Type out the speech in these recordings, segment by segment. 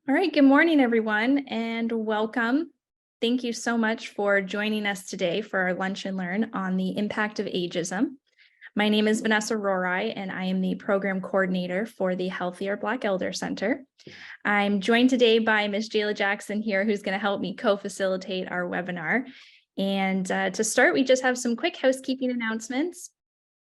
All right, good morning, everyone, and welcome. Thank you so much for joining us today for our Lunch and Learn on the impact of ageism. My name is Vanessa Rorai, and I am the program coordinator for the Healthier Black Elder Center. I'm joined today by Ms. Jayla Jackson here, who's going to help me co-facilitate our webinar. And to start, we just have some quick housekeeping announcements.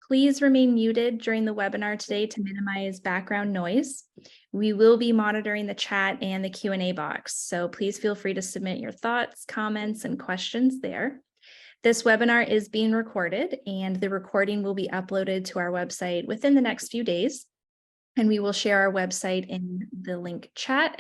Please remain muted during the webinar today to minimize background noise. We will be monitoring the chat and the Q&A box, so please feel free to submit your thoughts, comments, and questions there. This webinar is being recorded, and the recording will be uploaded to our website within the next few days, and we will share our website in the link chat.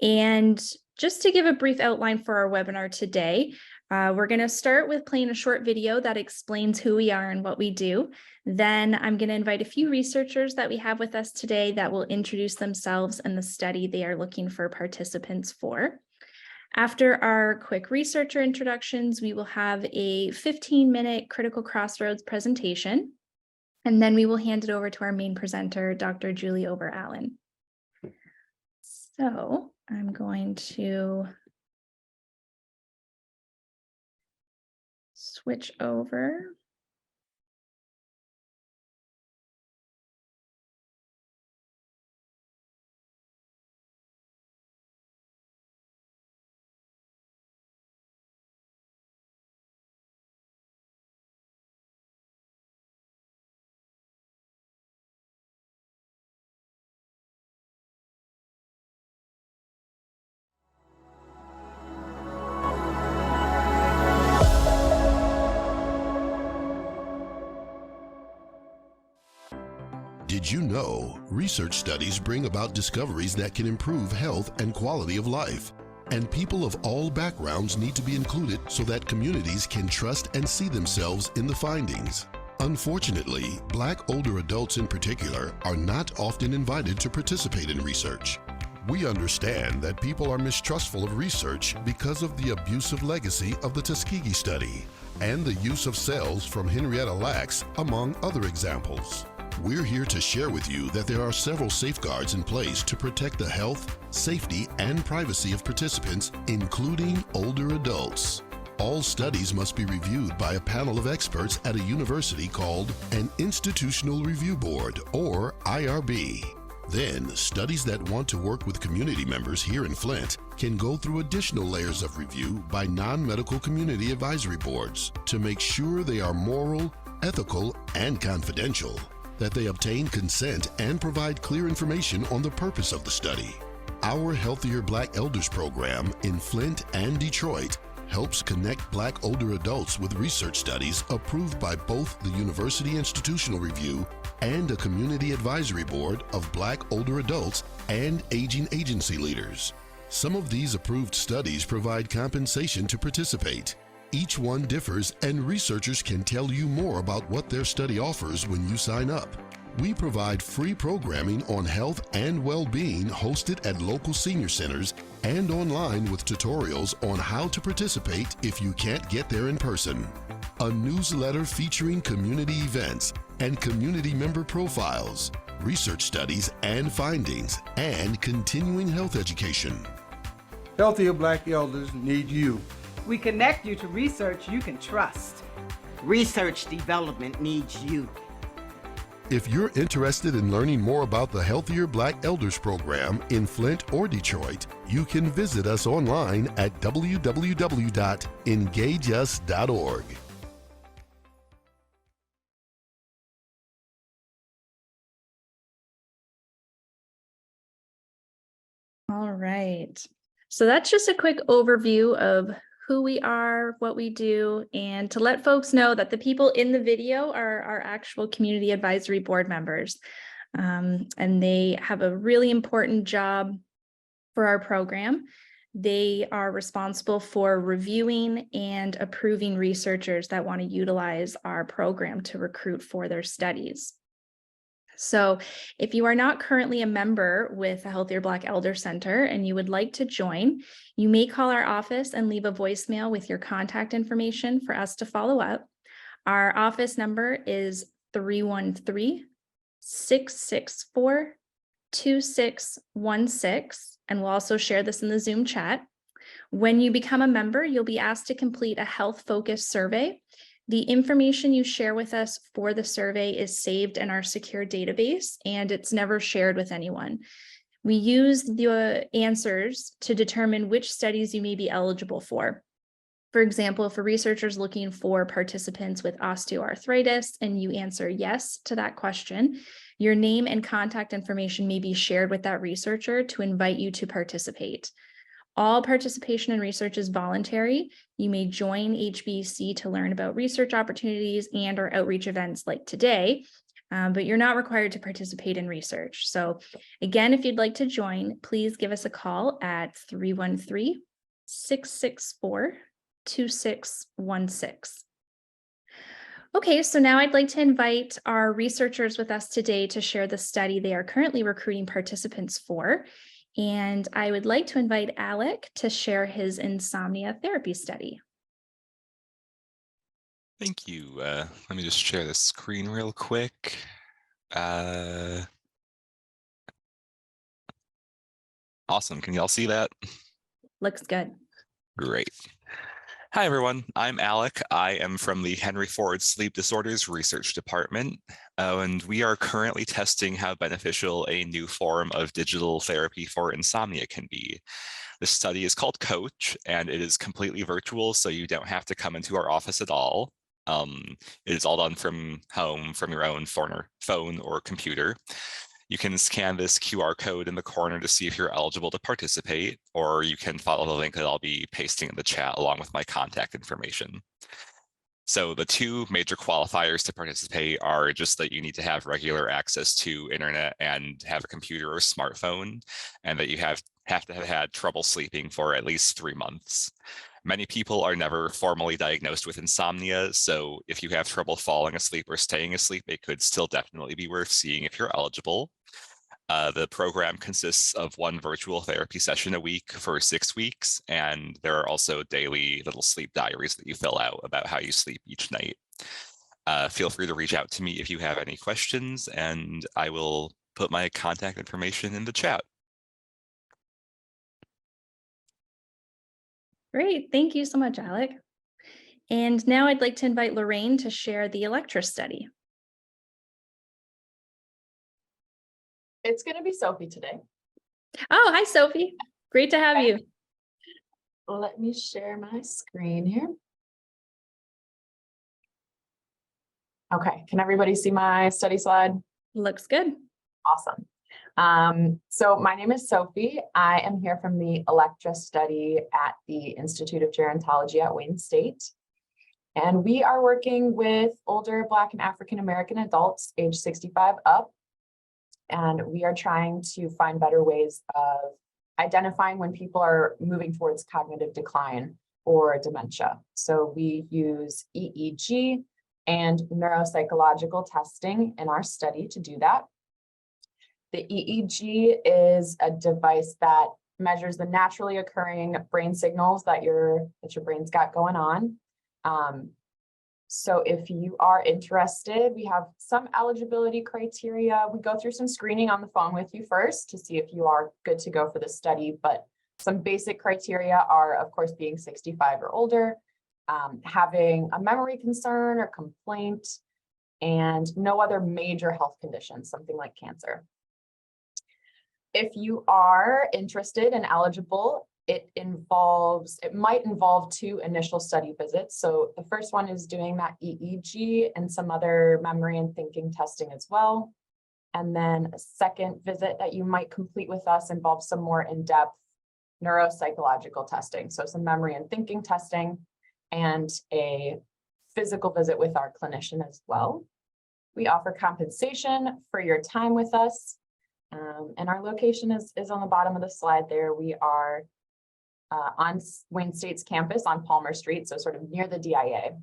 And just to give a brief outline for our webinar today, we're going to start with playing a short video that explains who we are and what we do. Then I'm going to invite a few researchers that we have with us today that will introduce themselves and the study they are looking for participants for. After our quick researcher introductions, we will have a 15-minute critical crossroads presentation, and then we will hand it over to our main presenter, Dr. Julie Ober-Allen. So I'm going to switch over. Did you know research studies bring about discoveries that can improve health and quality of life? And people of all backgrounds need to be included so that communities can trust and see themselves in the findings. Unfortunately, Black older adults in particular are not often invited to participate in research. We understand that people are mistrustful of research because of the abusive legacy of the Tuskegee study and the use of cells from Henrietta Lacks, among other examples. We're here to share with you that there are several safeguards in place to protect the health, safety, and privacy of participants, including older adults. All studies must be reviewed by a panel of experts at a university called an Institutional Review Board, or IRB. Then, studies that want to work with community members here in Flint can go through additional layers of review by non-medical community advisory boards to make sure they are moral, ethical, and confidential, that they obtain consent and provide clear information on the purpose of the study. Our Healthier Black Elders program in Flint and Detroit helps connect Black older adults with research studies approved by both the University Institutional Review and a community advisory board of Black older adults and aging agency leaders. Some of these approved studies provide compensation to participate. Each one differs, and researchers can tell you more about what their study offers when you sign up. We provide free programming on health and well-being hosted at local senior centers and online with tutorials on how to participate if you can't get there in person. A newsletter featuring community events and community member profiles, research studies and findings, and continuing health education. Healthier Black Elders need you. We connect you to research you can trust. Research development needs you. If you're interested in learning more about the Healthier Black Elders program in Flint or Detroit, you can visit us online at www.engageus.org. All right. So that's just a quick overview of who we are, what we do, and to let folks know that the people in the video are our actual community advisory board members. And they have a really important job for our program. They are responsible for reviewing and approving researchers that want to utilize our program to recruit for their studies. So if you are not currently a member with the Healthier Black Elder Center and you would like to join, you may call our office and leave a voicemail with your contact information for us to follow up. Our office number is 313-664-25 2616, and we'll also share this in the Zoom chat. When you become a member, you'll be asked to complete a health-focused survey. The information you share with us for the survey is saved in our secure database, and it's never shared with anyone. We use the answers to determine which studies you may be eligible for. For example, if a researcher is looking for participants with osteoarthritis and you answer yes to that question, your name and contact information may be shared with that researcher to invite you to participate. All participation in research is voluntary. You may join HBEC to learn about research opportunities and or outreach events like today, but you're not required to participate in research. So again, if you'd like to join, please give us a call at 313-664-2616. Okay, so now I'd like to invite our researchers with us today to share the study they are currently recruiting participants for. And I would like to invite Alec to share his insomnia therapy study. Thank you. Let me just share the screen real quick. Awesome. Can y'all see that? Looks good. Great. Hi, everyone. I'm Alec. I am from the Henry Ford Sleep Disorders Research Department, and we are currently testing how beneficial a new form of digital therapy for insomnia can be. This study is called COACH, and it is completely virtual, so you don't have to come into our office at all. It is all done from home, from your own phone or computer. You can scan this QR code in the corner to see if you're eligible to participate, or you can follow the link that I'll be pasting in the chat along with my contact information. So the two major qualifiers to participate are just that you need to have regular access to internet and have a computer or smartphone, and that you have to have had trouble sleeping for at least 3 months. Many people are never formally diagnosed with insomnia, so if you have trouble falling asleep or staying asleep, it could still definitely be worth seeing if you're eligible. The program consists of 1 virtual therapy session a week for 6 weeks, and there are also daily little sleep diaries that you fill out about how you sleep each night. Feel free to reach out to me if you have any questions, and I will put my contact information in the chat. Great. Thank you so much, Alec. And now I'd like to invite Lorraine to share the Electra study. It's going to be Sophie today. Oh, hi, Sophie. Great to have you. Let me share my screen here. Okay, can everybody see my study slide? Looks good. Awesome. So my name is Sophie. I am here from the Electra study at the Institute of Gerontology at Wayne State. And we are working with older Black and African American adults age 65 up. And we are trying to find better ways of identifying when people are moving towards cognitive decline or dementia. So we use EEG and neuropsychological testing in our study to do that. The EEG is a device that measures the naturally occurring brain signals that your brain's got going on. So if you are interested, we have some eligibility criteria. We go through some screening on the phone with you first to see if you are good to go for the study, but some basic criteria are, of course, being 65 or older, having a memory concern or complaint, and no other major health conditions, something like cancer. If you are interested and eligible, it might involve 2 initial study visits. So the first one is doing that EEG and some other memory and thinking testing as well. And then a second visit that you might complete with us involves some more in-depth neuropsychological testing. So some memory and thinking testing and a physical visit with our clinician as well. We offer compensation for your time with us. And our location is on the bottom of the slide there. We are on Wayne State's campus on Palmer Street, so sort of near the DIA.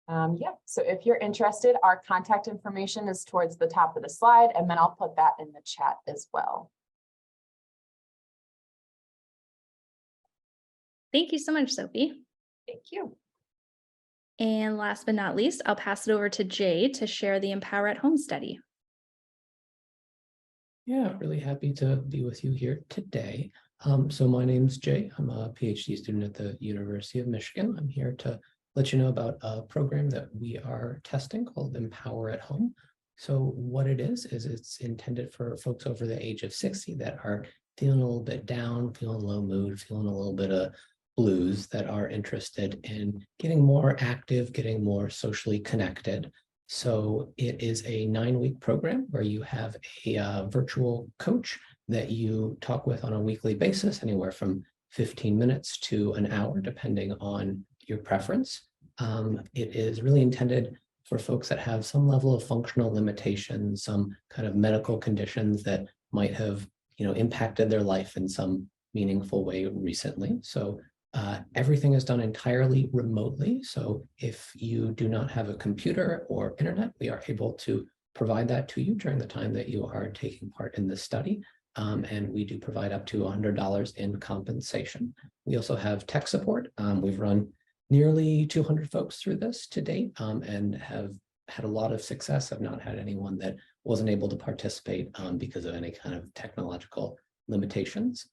Yeah, so if you're interested, our contact information is towards the top of the slide, and then I'll put that in the chat as well. Thank you so much, Sophie. Thank you. And last but not least, I'll pass it over to Jay to share the Empower at Home study. Yeah, really happy to be with you here today. So my name's Jay. I'm a PhD student at the University of Michigan. I'm here to let you know about a program that we are testing called Empower at Home. So what it is it's intended for folks over the age of 60 that are feeling a little bit down, feeling low mood, feeling a little bit of blues, that are interested in getting more active, getting more socially connected. So it is a 9-week program where you have a virtual coach that you talk with on a weekly basis, anywhere from 15 minutes to an hour, depending on your preference. It is really intended for folks that have some level of functional limitations, some kind of medical conditions that might have, impacted their life in some meaningful way recently. So everything is done entirely remotely. So if you do not have a computer or internet, we are able to provide that to you during the time that you are taking part in this study. And we do provide up to $100 in compensation. We also have tech support. We've run nearly 200 folks through this to date and have had a lot of success. I've not had anyone that wasn't able to participate because of any kind of technological limitations.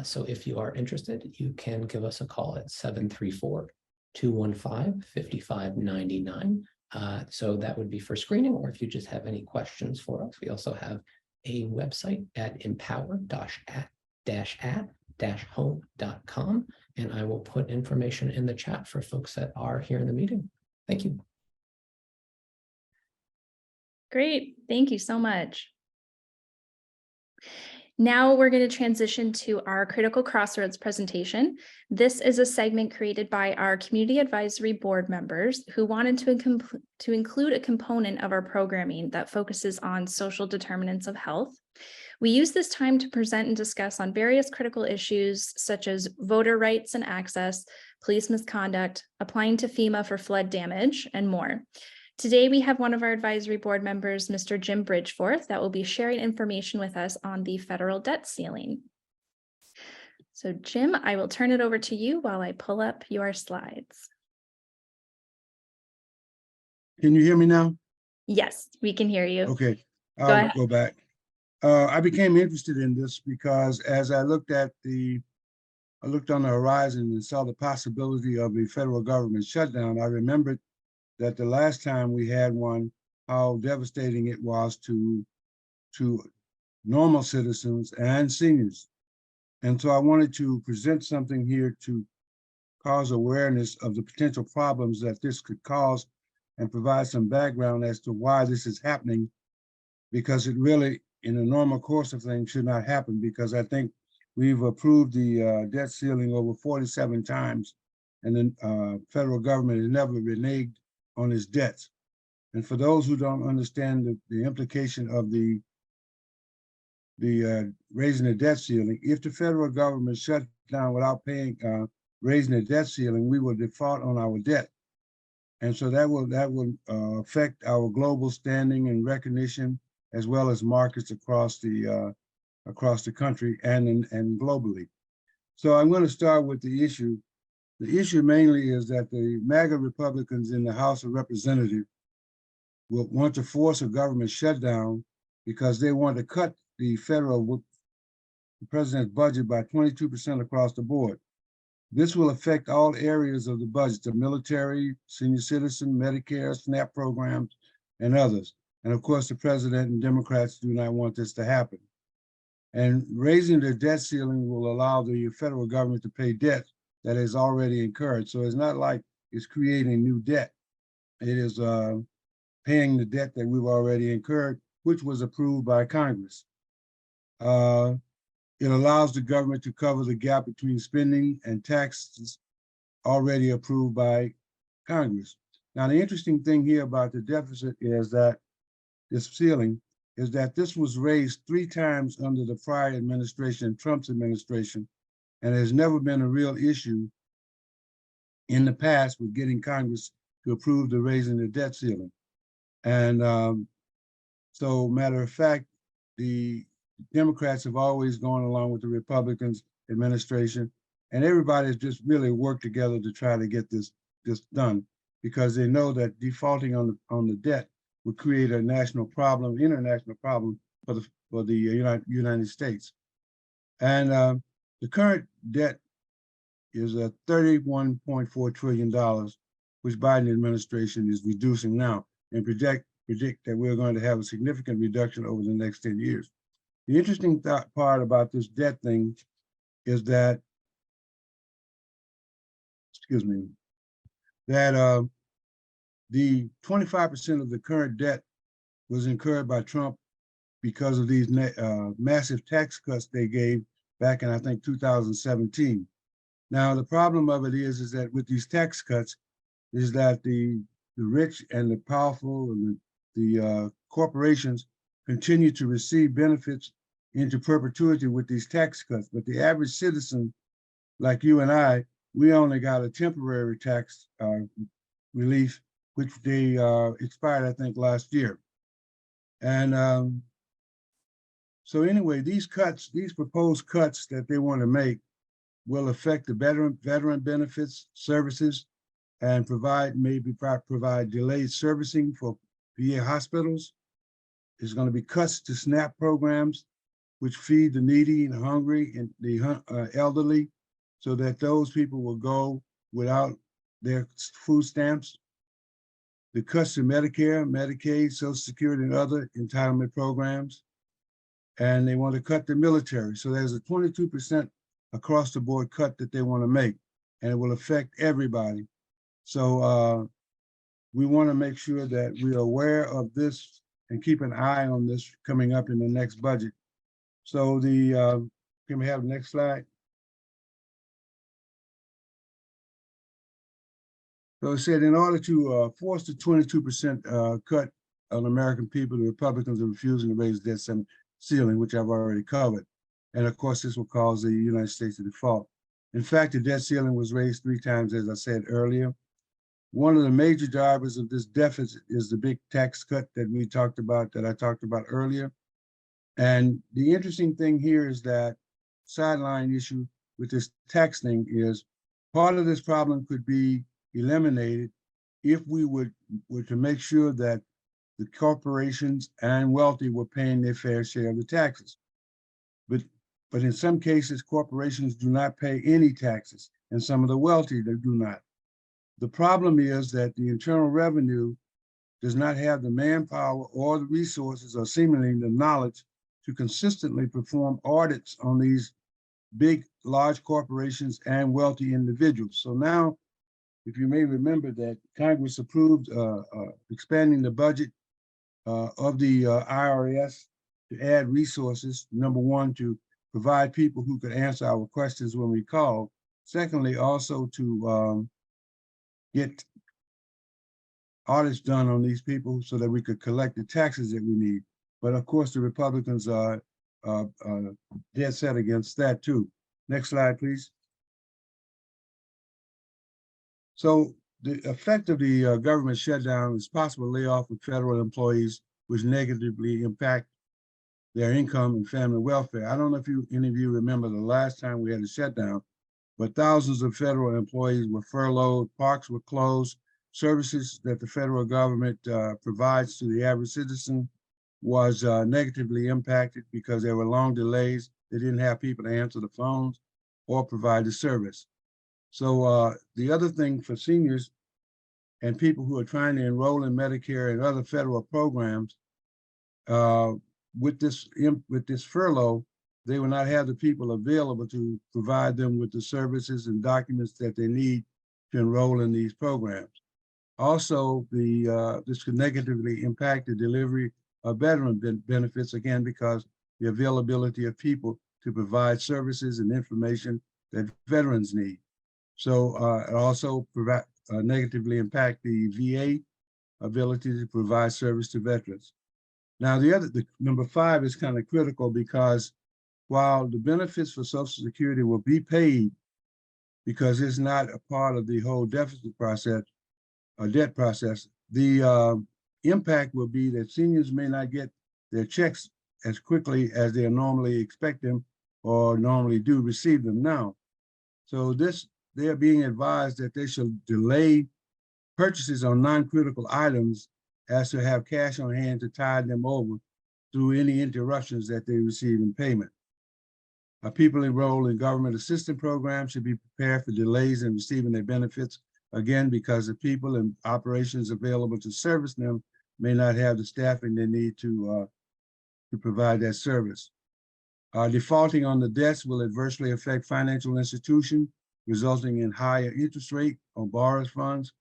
So if you are interested, you can give us a call at 734-215-5599. So that would be for screening, or if you just have any questions for us. We also have a website at empower-at-home.com, and I will put information in the chat for folks that are here in the meeting. Thank you. Great. Thank you so much. Now we're going to transition to our Critical Crossroads presentation. This is a segment created by our Community Advisory Board members who wanted to include a component of our programming that focuses on social determinants of health. We use this time to present and discuss on various critical issues such as voter rights and access, police misconduct, applying to FEMA for flood damage, and more. Today, we have one of our advisory board members, Mr. Jim Bridgeforth, that will be sharing information with us on the federal debt ceiling. So Jim, I will turn it over to you while I pull up your slides. Can you hear me now? Yes, we can hear you. Okay, Go I'll ahead. go back. I became interested in this because as I looked on the horizon and saw the possibility of a federal government shutdown, I remembered that the last time we had one, how devastating it was to normal citizens and seniors. And so I wanted to present something here to cause awareness of the potential problems that this could cause and provide some background as to why this is happening, because it really, in the normal course of things, should not happen, because I think we've approved the debt ceiling over 47 times, and the federal government has never reneged on its debts. And for those who don't understand the implication of the raising the debt ceiling, if the federal government shut down without raising the debt ceiling, we will default on our debt. And so that will affect our global standing and recognition, as well as markets across the country and globally. So I'm going to start with the issue. The issue mainly is that the MAGA Republicans in the House of Representatives will want to force a government shutdown because they want to cut the president's budget by 22% across the board. This will affect all areas of the budget, the military, senior citizen, Medicare, SNAP programs, and others. And of course, the president and Democrats do not want this to happen. And raising the debt ceiling will allow the federal government to pay debt that is already incurred. So it's not like it's creating new debt. It is paying the debt that we've already incurred, which was approved by Congress. It allows the government to cover the gap between spending and taxes already approved by Congress. Now, the interesting thing here about the deficit is that this ceiling is that this was raised 3 times under the prior administration, Trump's administration, and has never been a real issue in the past with getting Congress to approve the raising the debt ceiling. And so, matter of fact, the Democrats have always gone along with the Republicans administration, and everybody's just really worked together to try to get this done, because they know that defaulting on the debt would create a national problem, international problem for the United States. And the current debt is $31.4 trillion, which Biden administration is reducing now, and predict that we're going to have a significant reduction over the next 10 years. The interesting part about this debt thing is that, excuse me, that the 25% of the current debt was incurred by Trump because of these massive tax cuts they gave back in, I think, 2017. Now, the problem of it is that with these tax cuts, is that the rich and the powerful and the corporations continue to receive benefits into perpetuity with these tax cuts. But the average citizen, like you and I, we only got a temporary tax relief, which they expired, I think, last year. And so anyway, these proposed cuts that they want to make will affect the veteran benefits, services, and provide delayed servicing for VA hospitals. There's going to be cuts to SNAP programs, which feed the needy and hungry and the elderly, so that those people will go without their food stamps. The cuts to Medicare, Medicaid, Social Security, and other entitlement programs. And they want to cut the military. So there's a 22% across the board cut that they want to make, and it will affect everybody. So we want to make sure that we are aware of this and keep an eye on this coming up in the next budget. So can we have the next slide? So it said in order to force the 22% cut on American people, the Republicans are refusing to raise the debt ceiling, which I've already covered. And of course, this will cause the United States to default. In fact, the debt ceiling was raised 3 times, as I said earlier. One of the major drivers of this deficit is the big tax cut that I talked about earlier. And the interesting thing here is that sideline issue with this tax thing is part of this problem could be eliminated if we were to make sure that the corporations and wealthy were paying their fair share of the taxes. But in some cases, corporations do not pay any taxes, and some of the wealthy, they do not. The problem is that the Internal Revenue does not have the manpower or the resources or seemingly the knowledge to consistently perform audits on these large corporations and wealthy individuals. So now, if you may remember that Congress approved expanding the budget of the IRS to add resources, number one, to provide people who could answer our questions when we call. Secondly, also to get audits done on these people so that we could collect the taxes that we need. But of course, the Republicans are dead set against that too. Next slide, please. So the effect of the government shutdown is possible layoff of federal employees, which negatively impact their income and family welfare. I don't know if any of you remember the last time we had a shutdown, but thousands of federal employees were furloughed, parks were closed, services that the federal government provides to the average citizen was negatively impacted because there were long delays. They didn't have people to answer the phones or provide the service. So the other thing for seniors and people who are trying to enroll in Medicare and other federal programs, with this furlough, they will not have the people available to provide them with the services and documents that they need to enroll in these programs. Also, this could negatively impact the delivery of veteran benefits, again, because the availability of people to provide services and information that veterans need. So it also negatively impact the VA ability to provide service to veterans. Now, the number 5 is kind of critical because while the benefits for Social Security will be paid because it's not a part of the whole deficit process or debt process, the impact will be that seniors may not get their checks as quickly as they normally expect them or normally do receive them now. So they are being advised that they should delay purchases on non-critical items as to have cash on hand to tide them over through any interruptions that they receive in payment. People enrolled in government assistance programs should be prepared for delays in receiving their benefits, again, because the people and operations available to service them may not have the staffing they need to provide that service. Defaulting on the debts will adversely affect financial institutions, resulting in higher interest rate on borrowers' funds.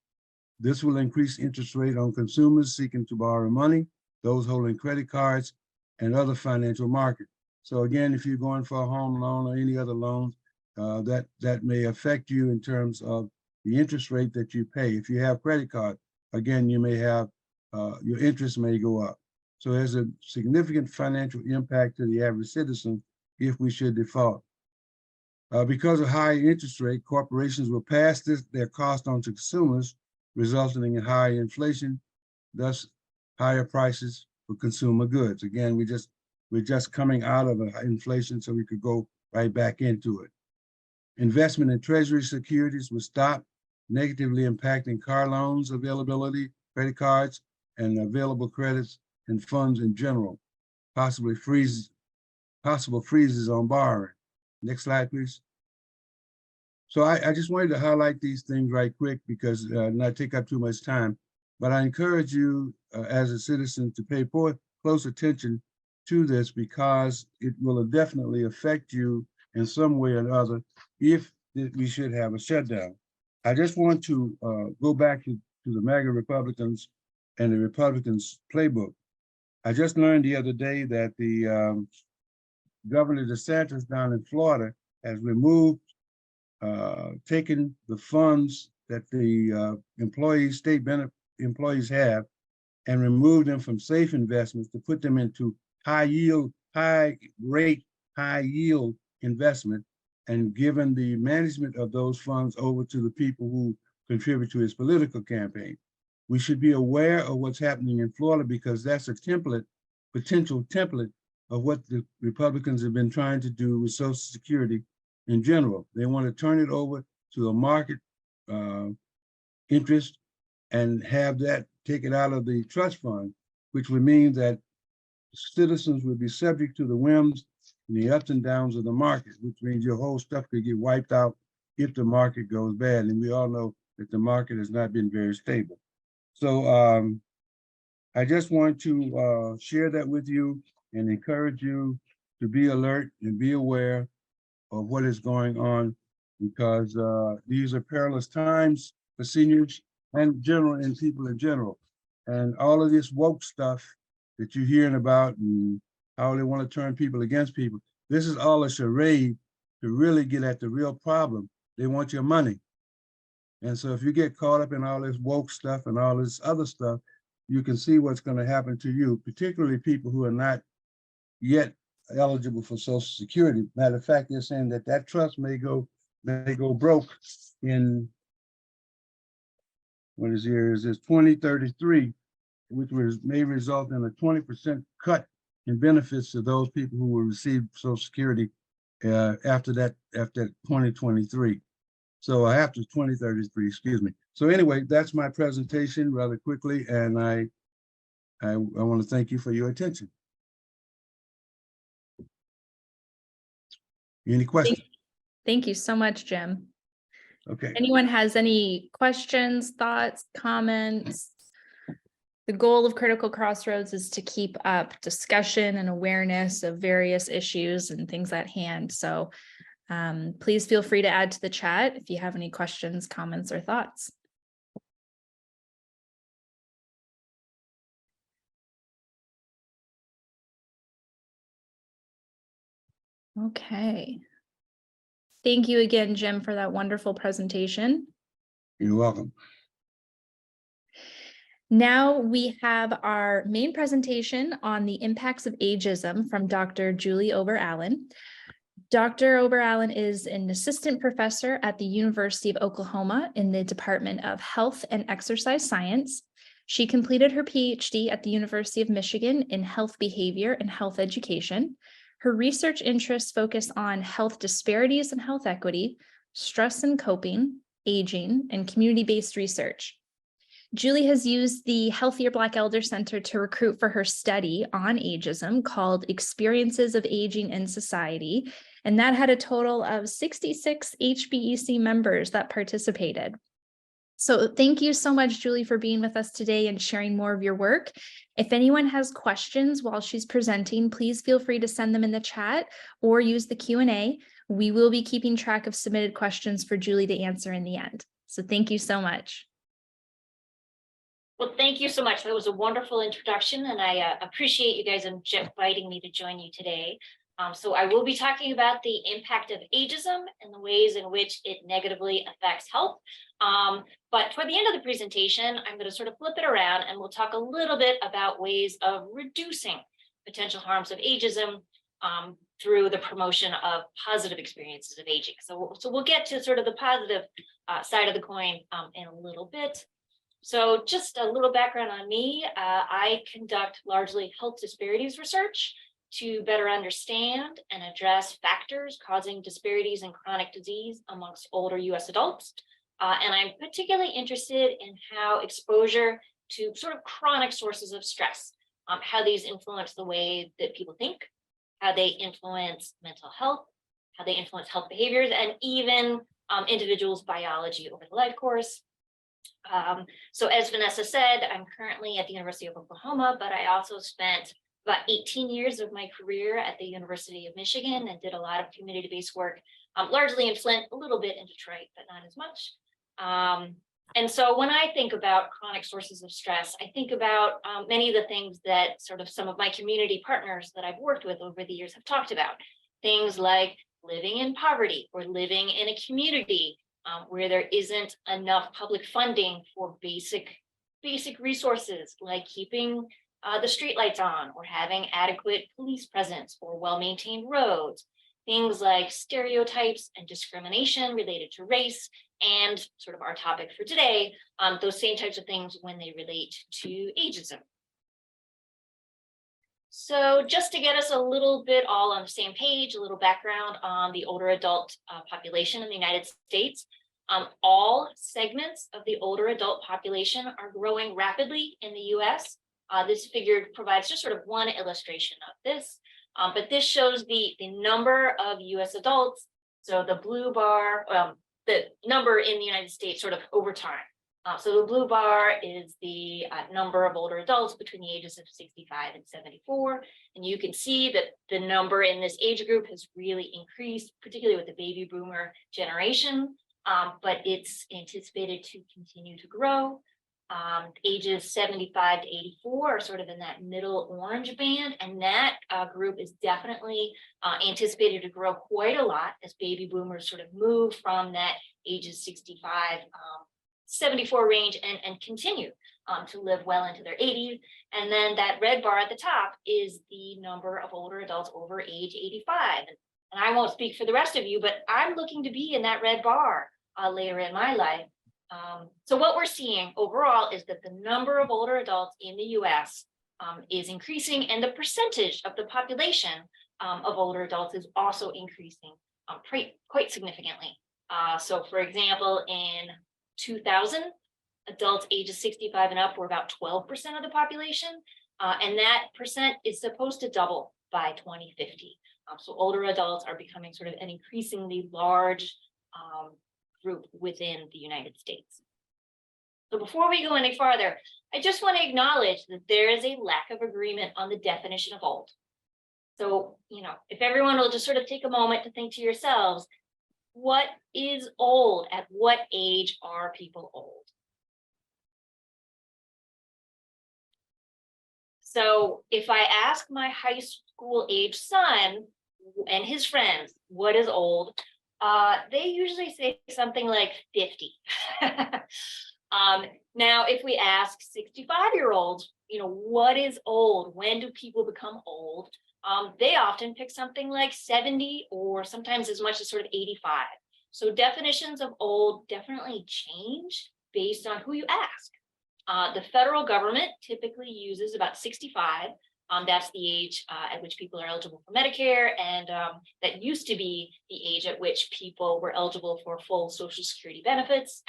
This will increase interest rate on consumers seeking to borrow money, those holding credit cards, and other financial markets. So again, if you're going for a home loan or any other loans, that may affect you in terms of the interest rate that you pay. If you have credit card, again, you may have, your interest may go up. So there's a significant financial impact to the average citizen if we should default. Because of high interest rate, corporations will pass their cost on to consumers, resulting in higher inflation, thus higher prices for consumer goods. Again, we're just coming out of inflation, so we could go right back into it. Investment in treasury securities will stop, negatively impacting car loans availability, credit cards, and available credits and funds in general, possible freezes on borrowing. Next slide, please. So I just wanted to highlight these things right quick because not take up too much time, but I encourage you as a citizen to pay close attention to this because it will definitely affect you in some way or another if we should have a shutdown. I just want to go back to the MAGA Republicans and the Republicans playbook. I just learned the other day that the Governor DeSantis down in Florida has removed, taken the funds that the state benefit employees have and removed them from safe investments to put them into high rate, high yield investment and given the management of those funds over to the people who contribute to his political campaign. We should be aware of what's happening in Florida because that's a potential template of what the Republicans have been trying to do with Social Security in general. They want to turn it over to a market interest and have that taken out of the trust fund, which would mean that citizens would be subject to the whims and the ups and downs of the market, which means your whole stuff could get wiped out if the market goes bad. And we all know that the market has not been very stable. So I just want to share that with you and encourage you to be alert and be aware of what is going on because these are perilous times for seniors and people in general. And all of this woke stuff that you're hearing about and how they want to turn people against people, this is all a charade to really get at the real problem. They want your money. And so if you get caught up in all this woke stuff and all this other stuff, you can see what's going to happen to you, particularly people who are not yet eligible for Social Security. Matter of fact, they're saying that trust may go broke in, what is here, is this 2033, which may result in a 20% cut in benefits to those people who will receive Social Security after 2023. So after 2033, excuse me. So anyway, that's my presentation rather quickly, and I want to thank you for your attention. Any questions? Thank you so much, Jim. Okay. Anyone has any questions, thoughts, comments? The goal of Critical Crossroads is to keep up discussion and awareness of various issues and things at hand. So please feel free to add to the chat if you have any questions, comments, or thoughts. Okay. Thank you again, Jim, for that wonderful presentation. You're welcome. Now we have our main presentation on the impacts of ageism from Dr. Julie Ober-Allen. Dr. Ober-Allen is an assistant professor at the University of Oklahoma in the Department of Health and Exercise Science. She completed her PhD at the University of Michigan in health behavior and health education. Her research interests focus on health disparities and health equity, stress and coping, aging, and community-based research. Julie has used the Healthier Black Elder Center to recruit for her study on ageism called Experiences of Aging in Society. And that had a total of 66 HBEC members that participated. So thank you so much, Julie, for being with us today and sharing more of your work. If anyone has questions while she's presenting, please feel free to send them in the chat or use the Q&A. We will be keeping track of submitted questions for Julie to answer in the end. So thank you so much. Well, thank you so much. That was a wonderful introduction, and I appreciate you guys inviting me to join you today. So I will be talking about the impact of ageism and the ways in which it negatively affects health. But toward the end of the presentation, I'm going to sort of flip it around and we'll talk a little bit about ways of reducing potential harms of ageism through the promotion of positive experiences of aging. So we'll get to sort of the positive side of the coin in a little bit. So just a little background on me. I conduct largely health disparities research to better understand and address factors causing disparities in chronic disease amongst older US adults. And I'm particularly interested in how exposure to sort of chronic sources of stress, how these influence the way that people think, how they influence mental health, how they influence health behaviors, and even individuals' biology over the life course. So as Vanessa said, I'm currently at the University of Oklahoma, but I also spent about 18 years of my career at the University of Michigan and did a lot of community-based work, largely in Flint, a little bit in Detroit, but not as much. And so when I think about chronic sources of stress, I think about many of the things that sort of some of my community partners that I've worked with over the years have talked about. Things like living in poverty or living in a community where there isn't enough public funding for basic resources like keeping the streetlights on or having adequate police presence or well-maintained roads, things like stereotypes and discrimination related to race, and sort of our topic for today, those same types of things when they relate to ageism. So just to get us a little bit all on the same page, a little background on the older adult population in the United States. All segments of the older adult population are growing rapidly in the US. This figure provides just sort of one illustration of this, but this shows the number of US adults. So the blue bar, the number in the United States sort of over time. So the blue bar is the number of older adults between the ages of 65 and 74. And you can see that the number in this age group has really increased, particularly with the baby boomer generation, but it's anticipated to continue to grow. Ages 75 to 84 are sort of in that middle orange band, and that group is definitely anticipated to grow quite a lot as baby boomers sort of move from that ages 65, 74 range and continue to live well into their 80s. And then that red bar at the top is the number of older adults over age 85. And I won't speak for the rest of you, but I'm looking to be in that red bar later in my life. So what we're seeing overall is that the number of older adults in the US is increasing, and the percentage of the population of older adults is also increasing quite significantly. So for example, in 2000, adults ages 65 and up were about 12% of the population, and that percent is supposed to double by 2050. So older adults are becoming sort of an increasingly large group within the United States. So before we go any farther, I just want to acknowledge that there is a lack of agreement on the definition of old. So, if everyone will just sort of take a moment to think to yourselves, what is old? At what age are people old? So if I ask my high school age son and his friends, what is old? They usually say something like 50. Now, if we ask 65-year-olds, what is old? When do people become old? They often pick something like 70 or sometimes as much as sort of 85. So definitions of old definitely change based on who you ask. The federal government typically uses about 65. That's the age at which people are eligible for Medicare, and that used to be the age at which people were eligible for full Social Security benefits.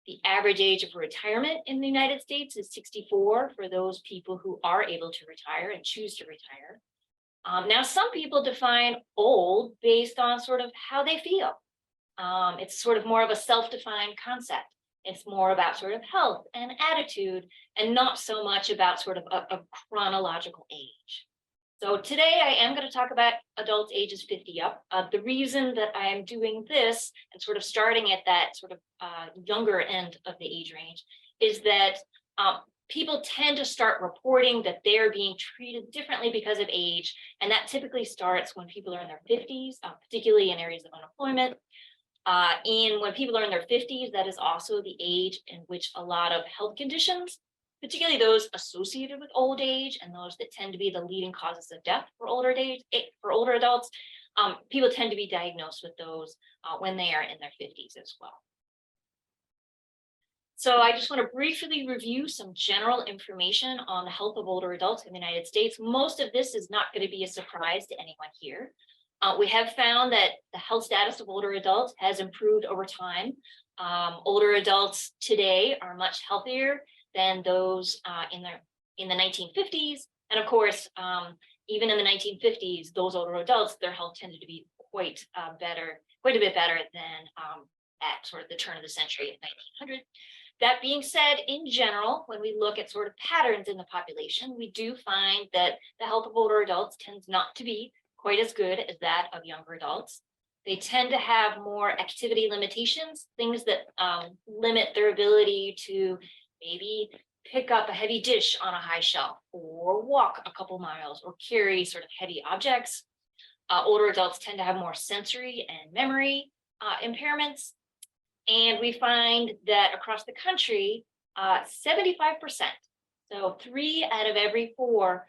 The average age of retirement in the United States is 64 for those people who are able to retire and choose to retire. Now, some people define old based on sort of how they feel. It's sort of more of a self-defined concept. It's more about sort of health and attitude and not so much about sort of a chronological age. So today I am going to talk about adults ages 50 up. The reason that I am doing this and sort of starting at that sort of younger end of the age range is that people tend to start reporting that they're being treated differently because of age. And that typically starts when people are in their 50s, particularly in areas of unemployment. And when people are in their 50s, that is also the age in which a lot of health conditions, particularly those associated with old age and those that tend to be the leading causes of death for older adults, people tend to be diagnosed with those when they are in their 50s as well. So I just want to briefly review some general information on the health of older adults in the United States. Most of this is not going to be a surprise to anyone here. We have found that the health status of older adults has improved over time. Older adults today are much healthier than those in the 1950s. And of course, even in the 1950s, those older adults, their health tended to be quite a bit better than at sort of the turn of the century in 1900. That being said, in general, when we look at sort of patterns in the population, we do find that the health of older adults tends not to be quite as good as that of younger adults. They tend to have more activity limitations, things that limit their ability to maybe pick up a heavy dish on a high shelf or walk a couple miles or carry sort of heavy objects. Older adults tend to have more sensory and memory impairments. And we find that across the country, 75%, so 3 out of every 4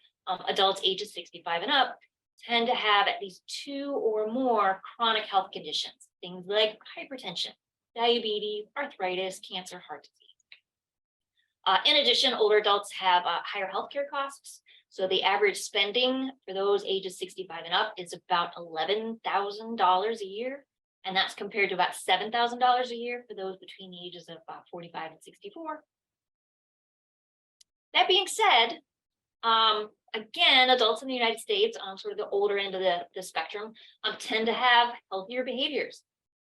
adults ages 65 and up tend to have at least 2 or more chronic health conditions, things like hypertension, diabetes, arthritis, cancer, heart disease. In addition, older adults have higher healthcare costs. So the average spending for those ages 65 and up is about $11,000 a year. And that's compared to about $7,000 a year for those between the ages of 45 and 64. That being said, again, adults in the United States on sort of the older end of the spectrum tend to have healthier behaviors.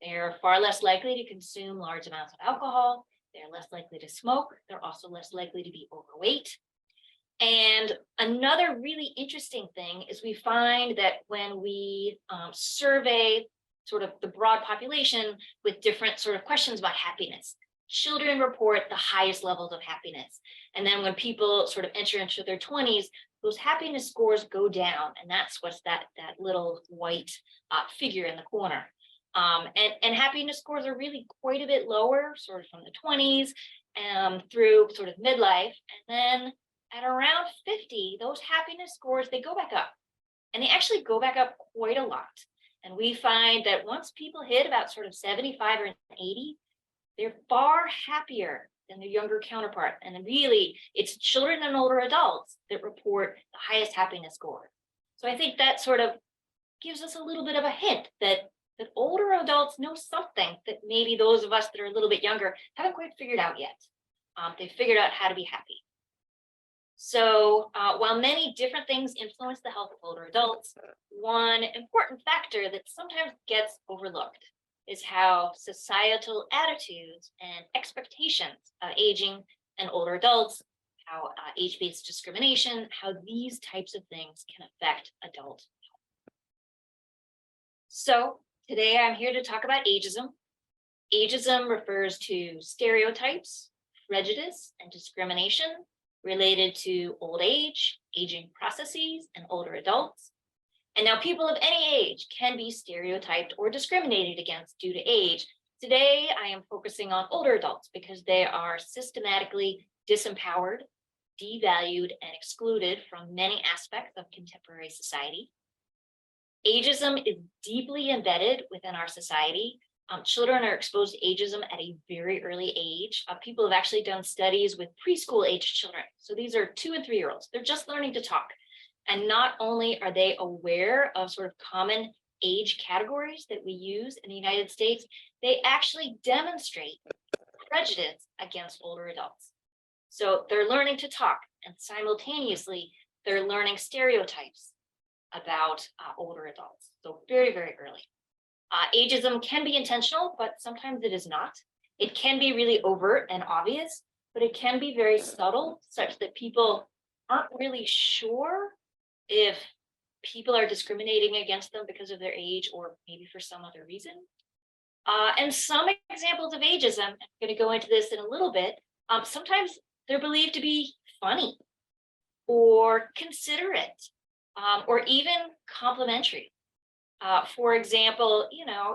They're far less likely to consume large amounts of alcohol. They're less likely to smoke. They're also less likely to be overweight. And another really interesting thing is we find that when we survey sort of the broad population with different sort of questions about happiness, children report the highest levels of happiness. And then when people sort of enter into their 20s, those happiness scores go down. And that's what's that little white figure in the corner. And happiness scores are really quite a bit lower, sort of from the 20s through sort of midlife. And then at around 50, those happiness scores, they go back up. And they actually go back up quite a lot. And we find that once people hit about sort of 75 or 80, they're far happier than their younger counterpart. And really, it's children and older adults that report the highest happiness score. So I think that sort of gives us a little bit of a hint that older adults know something that maybe those of us that are a little bit younger haven't quite figured out yet. They've figured out how to be happy. So while many different things influence the health of older adults, one important factor that sometimes gets overlooked is how societal attitudes and expectations of aging and older adults, how age-based discrimination, how these types of things can affect adult health. So today I'm here to talk about ageism. Ageism refers to stereotypes, prejudice, and discrimination related to old age, aging processes, and older adults. And now people of any age can be stereotyped or discriminated against due to age. Today, I am focusing on older adults because they are systematically disempowered, devalued, and excluded from many aspects of contemporary society. Ageism is deeply embedded within our society. Children are exposed to ageism at a very early age. People have actually done studies with preschool age children. So these are 2 and 3-year-olds. They're just learning to talk. And not only are they aware of sort of common age categories that we use in the United States, they actually demonstrate prejudice against older adults. So they're learning to talk, and simultaneously, they're learning stereotypes about older adults. So very, very early. Ageism can be intentional, but sometimes it is not. It can be really overt and obvious, but it can be very subtle, such that people aren't really sure if people are discriminating against them because of their age or maybe for some other reason. And some examples of ageism, I'm going to go into this in a little bit, sometimes they're believed to be funny or considerate or even complimentary. For example,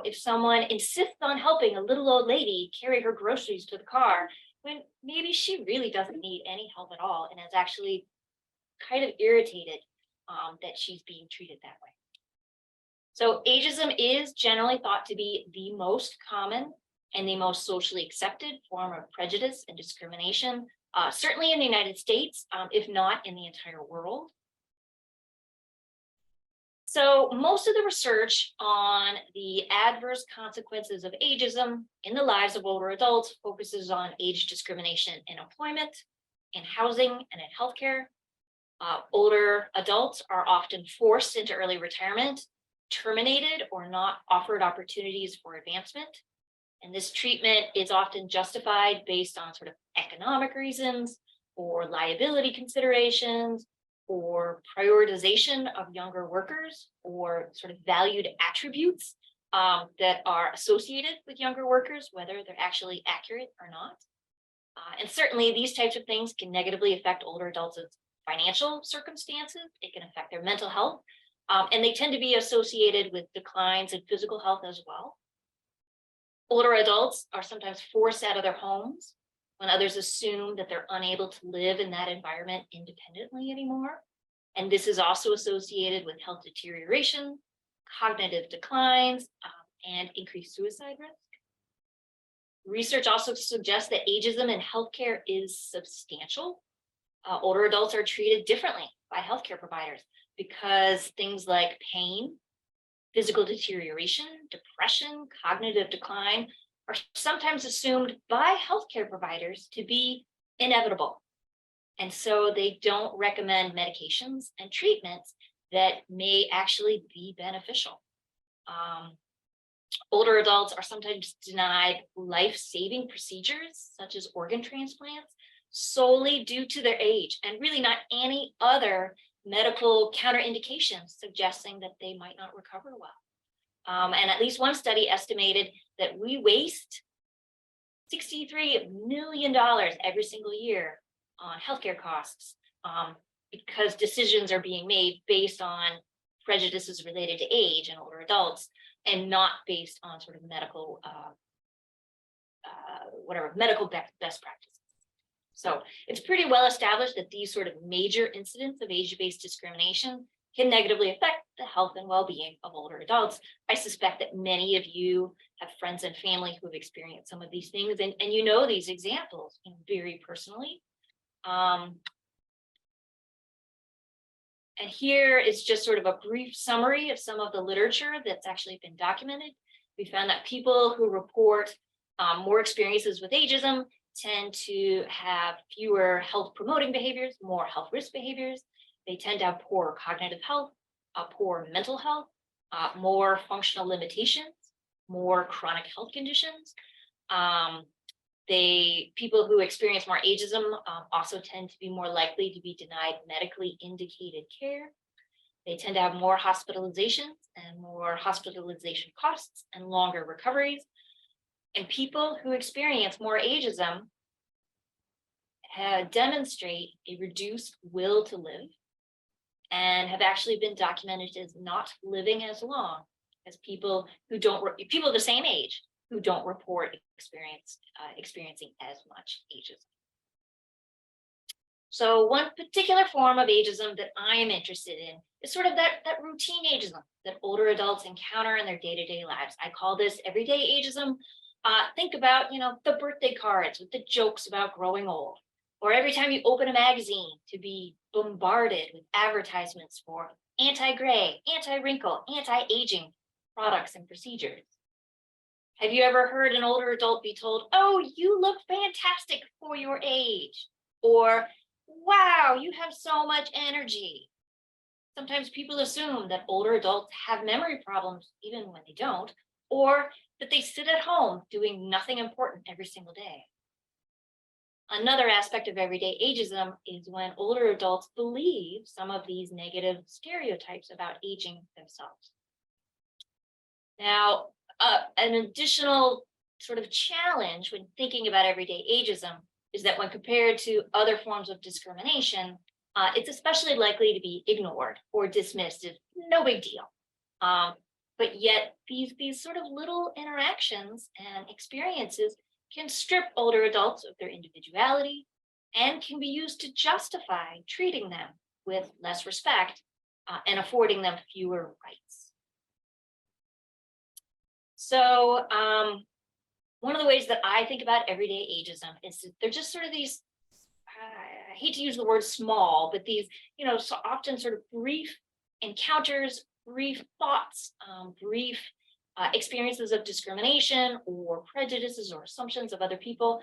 if someone insists on helping a little old lady carry her groceries to the car, when maybe she really doesn't need any help at all and is actually kind of irritated that she's being treated that way. So ageism is generally thought to be the most common and the most socially accepted form of prejudice and discrimination, certainly in the United States, if not in the entire world. So most of the research on the adverse consequences of ageism in the lives of older adults focuses on age discrimination in employment, in housing, and in healthcare. Older adults are often forced into early retirement, terminated, or not offered opportunities for advancement. And this treatment is often justified based on sort of economic reasons or liability considerations or prioritization of younger workers or sort of valued attributes that are associated with younger workers, whether they're actually accurate or not. And certainly these types of things can negatively affect older adults' financial circumstances. It can affect their mental health, and they tend to be associated with declines in physical health as well. Older adults are sometimes forced out of their homes when others assume that they're unable to live in that environment independently anymore. And this is also associated with health deterioration, cognitive declines, and increased suicide risk. Research also suggests that ageism in healthcare is substantial. Older adults are treated differently by healthcare providers because things like pain, physical deterioration, depression, cognitive decline are sometimes assumed by healthcare providers to be inevitable. And so they don't recommend medications and treatments that may actually be beneficial. Older adults are sometimes denied life-saving procedures, such as organ transplants, solely due to their age, and really not any other medical counterindications suggesting that they might not recover well. And at least one study estimated that we waste $63 million every single year on healthcare costs because decisions are being made based on prejudices related to age in older adults and not based on sort of medical, medical best practices. So it's pretty well established that these sort of major incidents of age-based discrimination can negatively affect the health and well-being of older adults. I suspect that many of you have friends and family who have experienced some of these things, and you know these examples very personally. And here is just sort of a brief summary of some of the literature that's actually been documented. We found that people who report more experiences with ageism tend to have fewer health promoting behaviors, more health risk behaviors. They tend to have poor cognitive health, poor mental health, more functional limitations, more chronic health conditions. People who experience more ageism also tend to be more likely to be denied medically indicated care. They tend to have more hospitalizations and more hospitalization costs and longer recoveries. And people who experience more ageism demonstrate a reduced will to live and have actually been documented as not living as long as people who people of the same age who don't report experiencing as much ageism. So one particular form of ageism that I am interested in is sort of that routine ageism that older adults encounter in their day-to-day lives. I call this everyday ageism. Think about, the birthday cards with the jokes about growing old, or every time you open a magazine to be bombarded with advertisements for anti-gray, anti-wrinkle, anti-aging products and procedures. Have you ever heard an older adult be told, "Oh, you look fantastic for your age," or "Wow, you have so much energy"? Sometimes people assume that older adults have memory problems even when they don't, or that they sit at home doing nothing important every single day. Another aspect of everyday ageism is when older adults believe some of these negative stereotypes about aging themselves. Now, an additional sort of challenge when thinking about everyday ageism is that when compared to other forms of discrimination, it's especially likely to be ignored or dismissed as no big deal. But yet these sort of little interactions and experiences can strip older adults of their individuality and can be used to justify treating them with less respect and affording them fewer rights. So one of the ways that I think about everyday ageism is that they're just sort of these, I hate to use the word small, but these, so often sort of brief encounters, brief thoughts, brief experiences of discrimination or prejudices or assumptions of other people.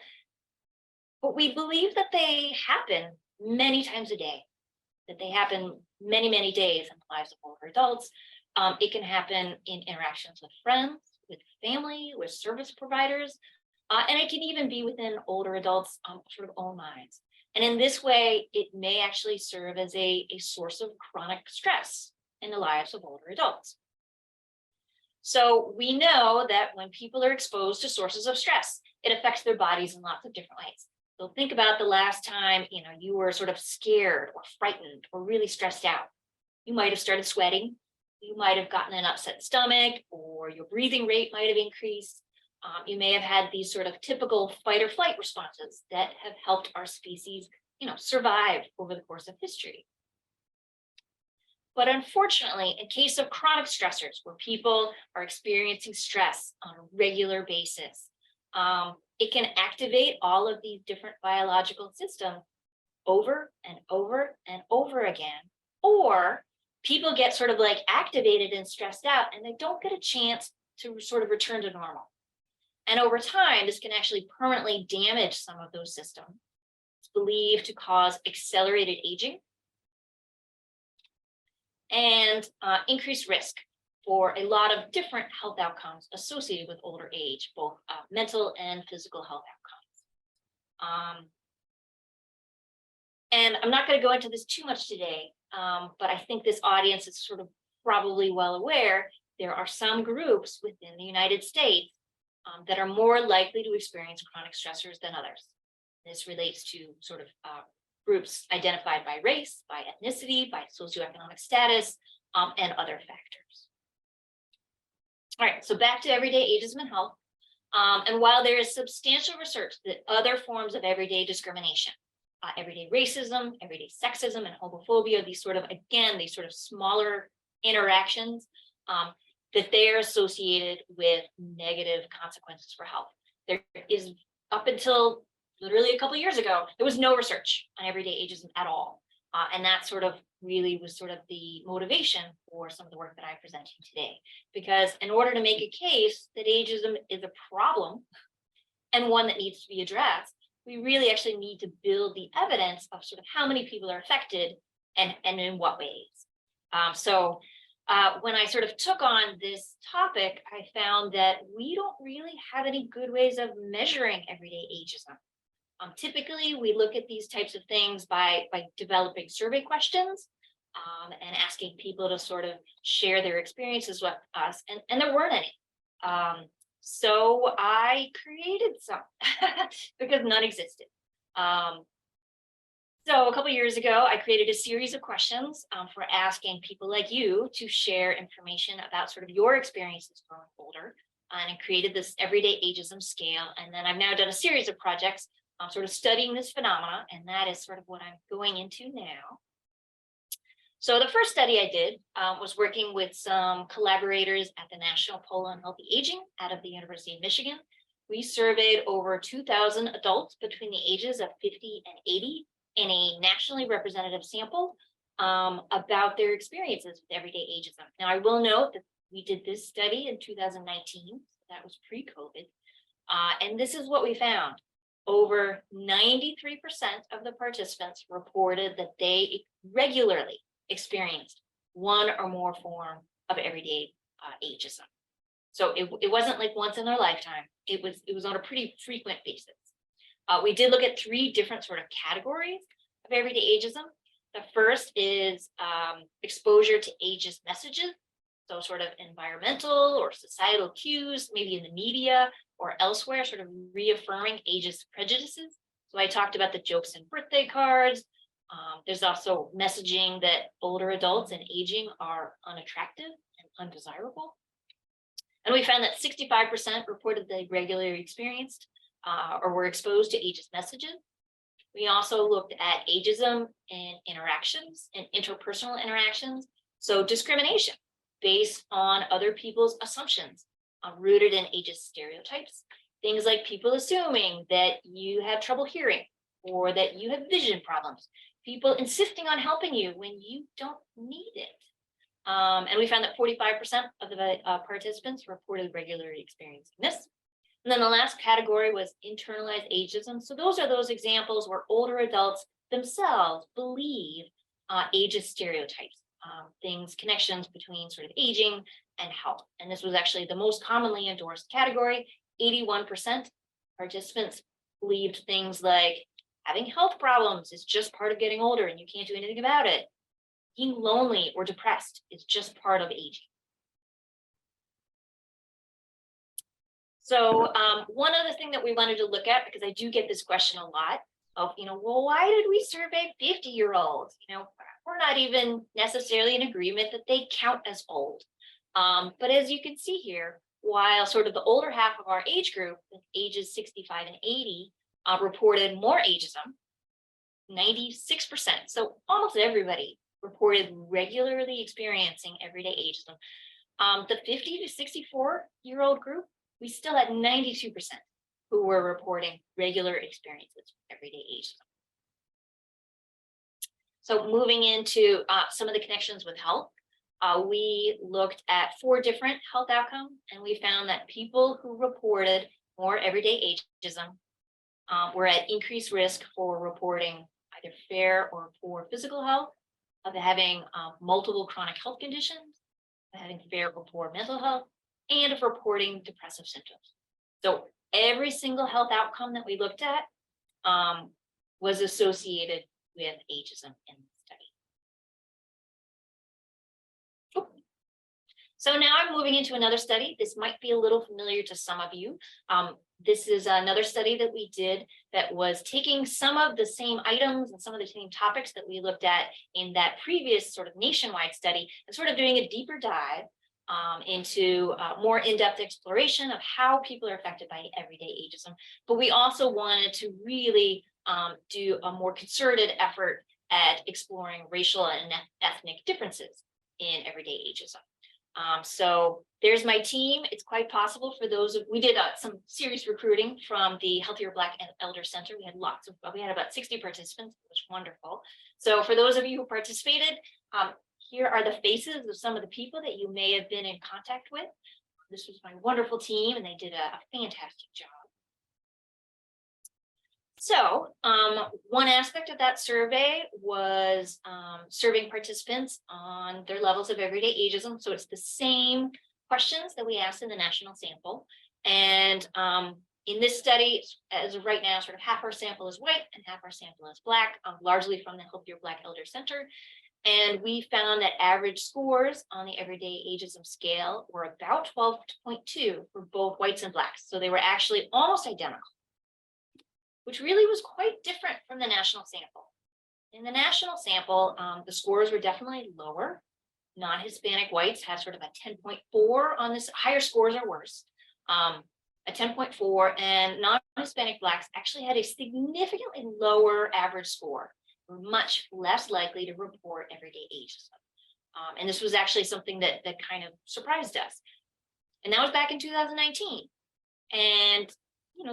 But we believe that they happen many times a day, that they happen many, many days in the lives of older adults. It can happen in interactions with friends, with family, with service providers, and it can even be within older adults' sort of own minds. And in this way, it may actually serve as a source of chronic stress in the lives of older adults. So we know that when people are exposed to sources of stress, it affects their bodies in lots of different ways. So think about the last time you were sort of scared or frightened or really stressed out. You might have started sweating. You might have gotten an upset stomach, or your breathing rate might have increased. You may have had these sort of typical fight or flight responses that have helped our species, survive over the course of history. But unfortunately, in case of chronic stressors, where people are experiencing stress on a regular basis, it can activate all of these different biological systems over and over and over again, or people get sort of like activated and stressed out and they don't get a chance to sort of return to normal. And over time, this can actually permanently damage some of those systems. It's believed to cause accelerated aging and increased risk for a lot of different health outcomes associated with older age, both mental and physical health outcomes. And I'm not going to go into this too much today, but I think this audience is sort of probably well aware there are some groups within the United States that are more likely to experience chronic stressors than others. This relates to sort of groups identified by race, by ethnicity, by socioeconomic status, and other factors. All right, so back to everyday ageism and health. And while there is substantial research that other forms of everyday discrimination, everyday racism, everyday sexism, and homophobia, these sort of smaller interactions, that they're associated with negative consequences for health. There is, up until literally a couple of years ago, there was no research on everyday ageism at all. And that sort of really was sort of the motivation for some of the work that I'm presenting today. Because in order to make a case that ageism is a problem and one that needs to be addressed, we really actually need to build the evidence of sort of how many people are affected and in what ways. So when I sort of took on this topic, I found that we don't really have any good ways of measuring everyday ageism. Typically, we look at these types of things by developing survey questions and asking people to sort of share their experiences with us, and there weren't any. So I created some because none existed. So a couple of years ago, I created a series of questions for asking people like you to share information about sort of your experiences growing older, and I created this everyday ageism scale. And then I've now done a series of projects sort of studying this phenomena, and that is sort of what I'm going into now. So the first study I did was working with some collaborators at the National Poll on Healthy Aging out of the University of Michigan. We surveyed over 2,000 adults between the ages of 50 and 80 in a nationally representative sample about their experiences with everyday ageism. Now, I will note that we did this study in 2019. That was pre-COVID. And this is what we found. Over 93% of the participants reported that they regularly experienced one or more form of everyday ageism. So it wasn't like once in their lifetime. It was on a pretty frequent basis. We did look at 3 different sort of categories of everyday ageism. The first is exposure to ageist messages. So sort of environmental or societal cues, maybe in the media or elsewhere, sort of reaffirming ageist prejudices. So I talked about the jokes and birthday cards. There's also messaging that older adults and aging are unattractive and undesirable. And we found that 65% reported they regularly experienced or were exposed to ageist messages. We also looked at ageism in interactions and interpersonal interactions. So discrimination based on other people's assumptions rooted in ageist stereotypes. Things like people assuming that you have trouble hearing or that you have vision problems. People insisting on helping you when you don't need it. And we found that 45% of the participants reported regularly experiencing this. And then the last category was internalized ageism. So those are those examples where older adults themselves believe ageist stereotypes, connections between sort of aging and health. And this was actually the most commonly endorsed category. 81% participants believed things like having health problems is just part of getting older and you can't do anything about it. Being lonely or depressed is just part of aging. So one other thing that we wanted to look at, because I do get this question a lot of, well, why did we survey 50-year-olds? We're not even necessarily in agreement that they count as old. But as you can see here, while sort of the older half of our age group, with ages 65 and 80, reported more ageism, 96%. So almost everybody reported regularly experiencing everyday ageism. The 50 to 64-year-old group, we still had 92% who were reporting regular experiences of everyday ageism. So moving into some of the connections with health, we looked at 4 different health outcomes, and we found that people who reported more everyday ageism were at increased risk for reporting either fair or poor physical health, of having multiple chronic health conditions, of having fair or poor mental health, and of reporting depressive symptoms. So every single health outcome that we looked at was associated with ageism in the study. So now I'm moving into another study. This might be a little familiar to some of you. This is another study that we did that was taking some of the same items and some of the same topics that we looked at in that previous sort of nationwide study and sort of doing a deeper dive into more in-depth exploration of how people are affected by everyday ageism. But we also wanted to really do a more concerted effort at exploring racial and ethnic differences in everyday ageism. So there's my team. It's quite possible for those of, we did some serious recruiting from the Healthier Black Elder Center. We had about 60 participants, which was wonderful. So for those of you who participated, here are the faces of some of the people that you may have been in contact with. This was my wonderful team, and they did a fantastic job. So one aspect of that survey was surveying participants on their levels of everyday ageism. So it's the same questions that we asked in the national sample. And in this study, as of right now, sort of half our sample is white and half our sample is Black, largely from the Healthier Black Elder Center. And we found that average scores on the everyday ageism scale were about 12.2 for both whites and Blacks. So they were actually almost identical, which really was quite different from the national sample. In the national sample, the scores were definitely lower. Non-Hispanic whites had sort of a 10.4 on this. Higher scores are worse, a 10.4, and non-Hispanic Blacks actually had a significantly lower average score. Were much less likely to report everyday ageism. And this was actually something that kind of surprised us. And that was back in 2019. And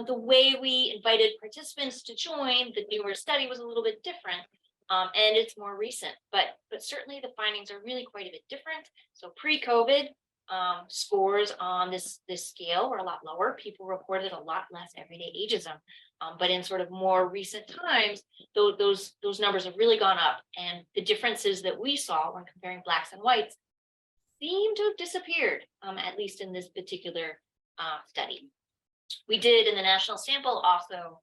the way we invited participants to join the newer study was a little bit different, and it's more recent, but certainly the findings are really quite a bit different. So pre-COVID, scores on this scale were a lot lower. People reported a lot less everyday ageism. But in sort of more recent times, those numbers have really gone up. And the differences that we saw when comparing Blacks and whites seem to have disappeared, at least in this particular study. We did in the national sample also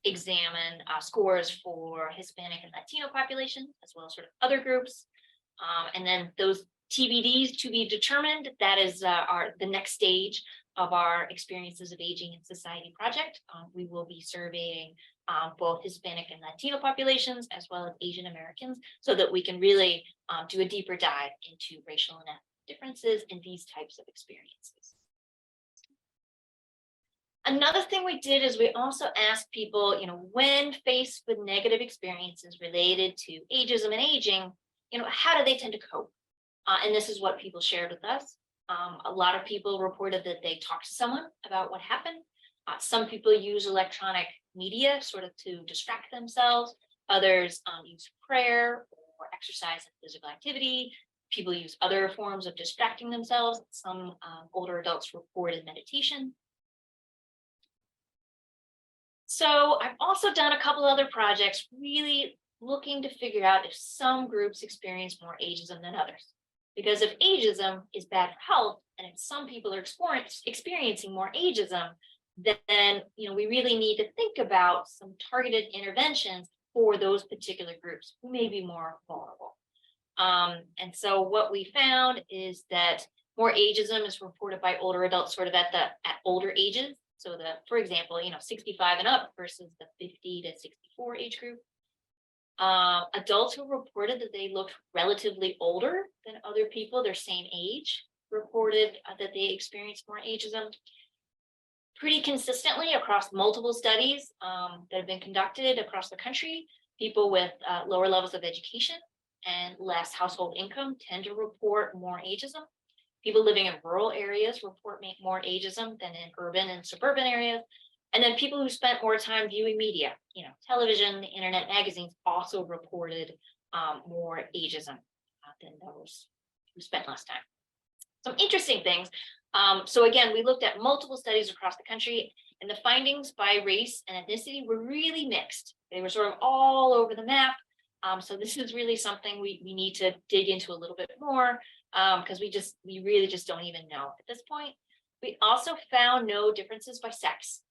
examine scores for Hispanic and Latino populations, as well as sort of other groups. And then those TBDs, to be determined, that is the next stage of our Experiences of Aging in Society project. We will be surveying both Hispanic and Latino populations, as well as Asian Americans, so that we can really do a deeper dive into racial and ethnic differences in these types of experiences. Another thing we did is we also asked people, when faced with negative experiences related to ageism and aging, how do they tend to cope? And this is what people shared with us. A lot of people reported that they talked to someone about what happened. Some people use electronic media sort of to distract themselves. Others use prayer or exercise and physical activity. People use other forms of distracting themselves. Some older adults reported meditation. So I've also done a couple other projects really looking to figure out if some groups experience more ageism than others. Because if ageism is bad for health, and if some people are experiencing more ageism, then we really need to think about some targeted interventions for those particular groups who may be more vulnerable. And so what we found is that more ageism is reported by older adults sort of at older ages. So for example, 65 and up versus the 50 to 64 age group. Adults who reported that they looked relatively older than other people their same age reported that they experienced more ageism. Pretty consistently across multiple studies that have been conducted across the country, people with lower levels of education and less household income tend to report more ageism. People living in rural areas report more ageism than in urban and suburban areas. And then people who spent more time viewing media, television, the internet, magazines also reported more ageism than those who spent less time. Some interesting things. So again, we looked at multiple studies across the country, and the findings by race and ethnicity were really mixed. They were sort of all over the map. So this is really something we need to dig into a little bit more, because we really just don't even know at this point. We also found no differences by sex.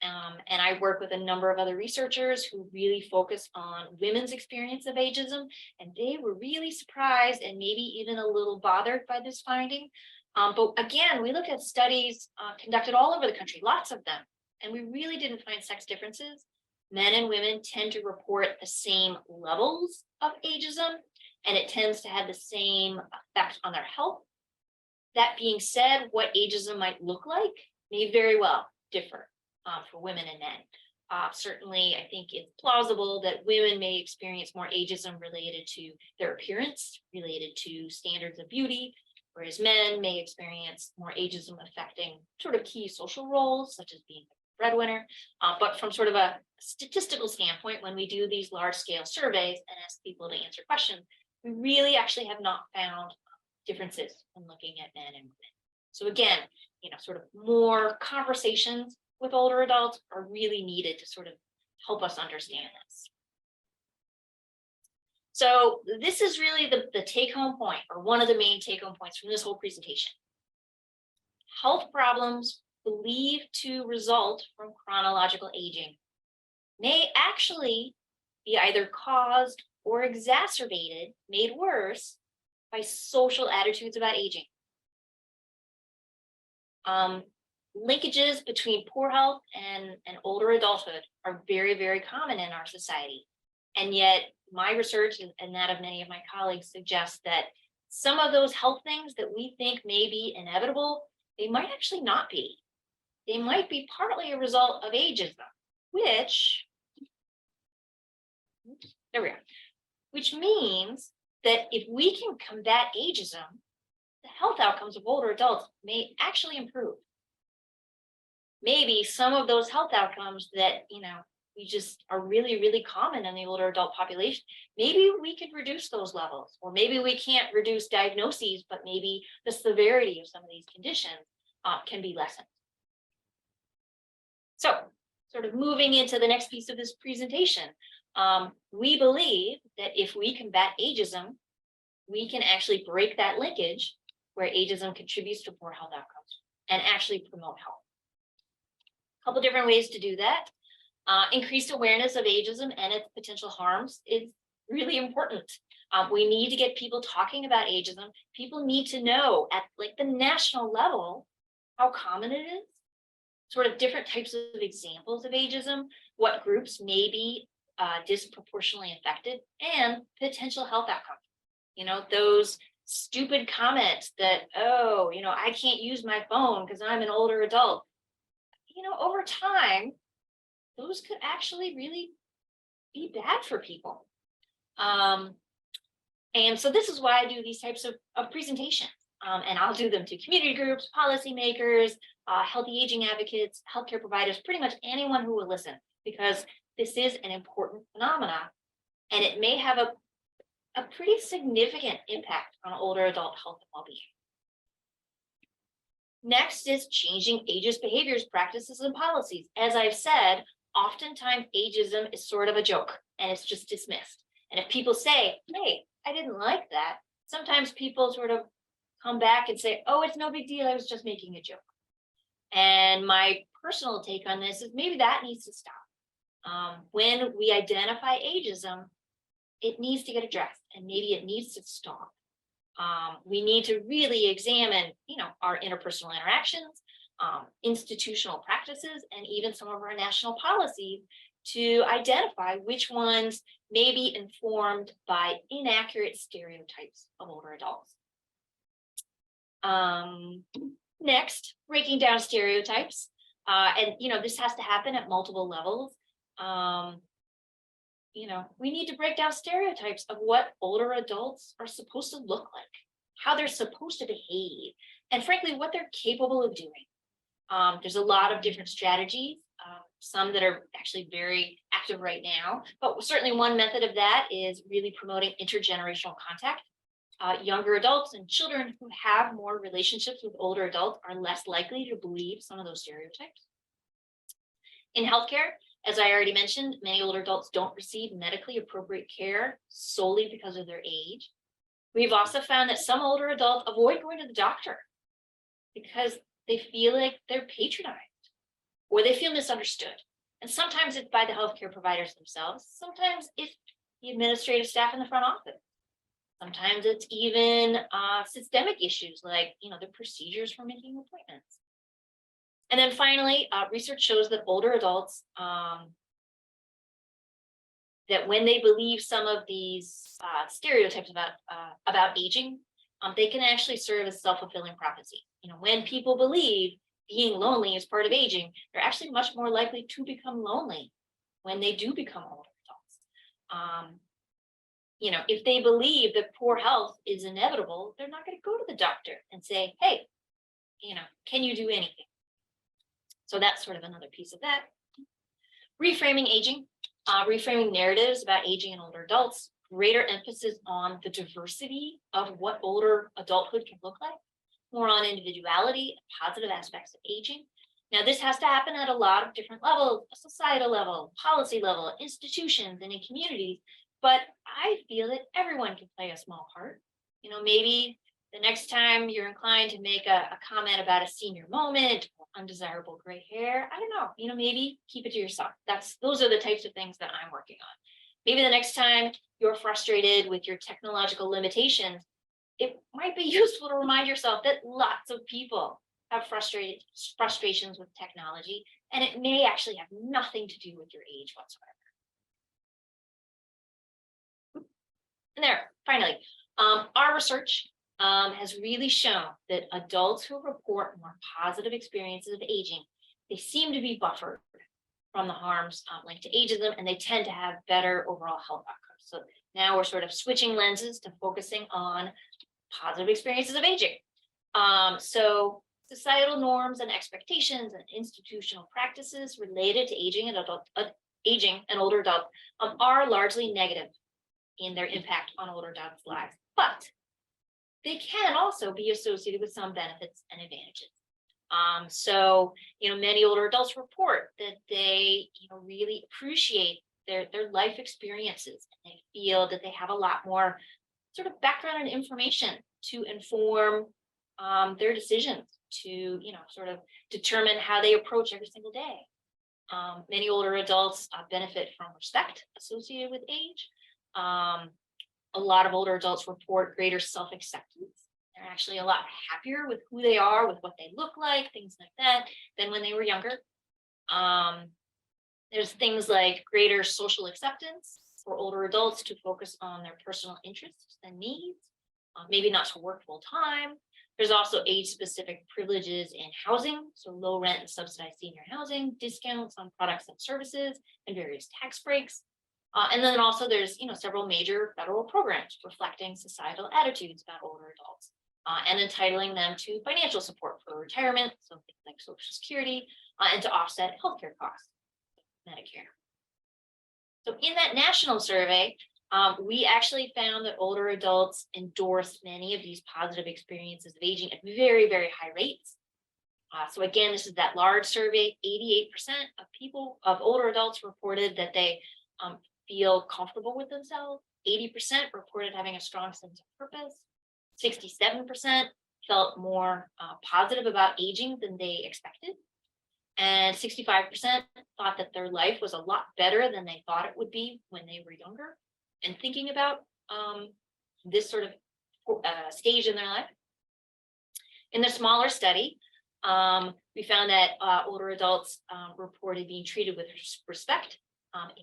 And I work with a number of other researchers who really focus on women's experience of ageism, and they were really surprised and maybe even a little bothered by this finding. But again, we looked at studies conducted all over the country, lots of them, and we really didn't find sex differences. Men and women tend to report the same levels of ageism, and it tends to have the same effect on their health. That being said, what ageism might look like may very well differ for women and men. Certainly, I think it's plausible that women may experience more ageism related to their appearance, related to standards of beauty, whereas men may experience more ageism affecting sort of key social roles, such as being a breadwinner. But from sort of a statistical standpoint, when we do these large-scale surveys and ask people to answer questions, we really actually have not found differences when looking at men and women. So again, sort of more conversations with older adults are really needed to sort of help us understand this. So this is really the take-home point, or one of the main take-home points from this whole presentation. Health problems believed to result from chronological aging may actually be either caused or exacerbated, made worse, by social attitudes about aging. Linkages between poor health and older adulthood are very, very common in our society. And yet my research and that of many of my colleagues suggests that some of those health things that we think may be inevitable, they might actually not be. They might be partly a result of ageism, which means that if we can combat ageism, the health outcomes of older adults may actually improve. Maybe some of those health outcomes that we just are really, really common in the older adult population. Maybe we could reduce those levels, or maybe we can't reduce diagnoses, but maybe the severity of some of these conditions can be lessened. So, sort of moving into the next piece of this presentation, we believe that if we combat ageism, we can actually break that linkage where ageism contributes to poor health outcomes and actually promote health. A couple different ways to do that. Increased awareness of ageism and its potential harms is really important. We need to get people talking about ageism. People need to know at like the national level how common it is, sort of different types of examples of ageism, what groups may be disproportionately affected, and potential health outcomes. You know, those stupid comments that, oh, you know, I can't use my phone because I'm an older adult. You know, over time, those could actually really be bad for people. And so this is why I do these types of presentations. And I'll do them to community groups, policymakers, healthy aging advocates, healthcare providers, pretty much anyone who will listen, because this is an important phenomenon, and it may have a pretty significant impact on older adult health and well-being. Next is changing ageist behaviors, practices, and policies. As I've said, oftentimes ageism is sort of a joke and it's just dismissed. And if people say, hey, I didn't like that, sometimes people sort of come back and say, oh, it's no big deal, I was just making a joke. And my personal take on this is maybe that needs to stop. When we identify ageism, it needs to get addressed, and maybe it needs to stop. We need to really examine, you know, our interpersonal interactions, institutional practices, and even some of our national policies to identify which ones may be informed by inaccurate stereotypes of older adults. Next, breaking down stereotypes. And, you know, this has to happen at multiple levels. You know, we need to break down stereotypes of what older adults are supposed to look like, how they're supposed to behave, and frankly, what they're capable of doing. There's a lot of different strategies, some that are actually very active right now, but certainly one method of that is really promoting intergenerational contact. Younger adults and children who have more relationships with older adults are less likely to believe some of those stereotypes. In healthcare, as I already mentioned, many older adults don't receive medically appropriate care solely because of their age. We've also found that some older adults avoid going to the doctor because they feel like they're patronized or they feel misunderstood. And sometimes it's by the healthcare providers themselves. Sometimes it's the administrative staff in the front office. Sometimes it's even systemic issues like, you know, the procedures for making appointments. And then finally, research shows that older adults, that when they believe some of these stereotypes about aging, they can actually serve as self-fulfilling prophecy. You know, when people believe being lonely is part of aging, they're actually much more likely to become lonely when they do become older adults. You know, if they believe that poor health is inevitable, they're not going to go to the doctor and say, hey, you know, can you do anything? So that's sort of another piece of that. Reframing aging, reframing narratives about aging in older adults, greater emphasis on the diversity of what older adulthood can look like, more on individuality and positive aspects of aging. Now, this has to happen at a lot of different levels, a societal level, policy level, institutions, and in communities. But I feel that everyone can play a small part. You know, maybe the next time you're inclined to make a comment about a senior moment or undesirable gray hair, I don't know, you know, maybe keep it to yourself. Those are the types of things that I'm working on. Maybe the next time you're frustrated with your technological limitations, it might be useful to remind yourself that lots of people have frustrations with technology, and it may actually have nothing to do with your age whatsoever. And there, finally, our research has really shown that adults who report more positive experiences of aging, they seem to be buffered from the harms linked to ageism, and they tend to have better overall health outcomes. So now we're sort of switching lenses to focusing on positive experiences of aging. So societal norms and expectations and institutional practices related to aging aging and older adults are largely negative in their impact on older adults' lives, but they can also be associated with some benefits and advantages. So, many older adults report that they, really appreciate their life experiences. And they feel that they have a lot more sort of background and information to inform their decisions, to, sort of determine how they approach every single day. Many older adults benefit from respect associated with age. A lot of older adults report greater self-acceptance. They're actually a lot happier with who they are, with what they look like, things like that, than when they were younger. There's things like greater social acceptance for older adults to focus on their personal interests and needs, maybe not to work full time. There's also age-specific privileges in housing, so low rent and subsidized senior housing, discounts on products and services, and various tax breaks. And then also there's, several major federal programs reflecting societal attitudes about older adults and entitling them to financial support for retirement, so things like Social Security, and to offset healthcare costs, Medicare. So in that national survey, we actually found that older adults endorse many of these positive experiences of aging at very, very high rates. So again, this is that large survey. 88% of older adults reported that they feel comfortable with themselves. 80% reported having a strong sense of purpose. 67% felt more positive about aging than they expected. And 65% thought that their life was a lot better than they thought it would be when they were younger. And thinking about this sort of stage in their life. In the smaller study, we found that older adults reported being treated with respect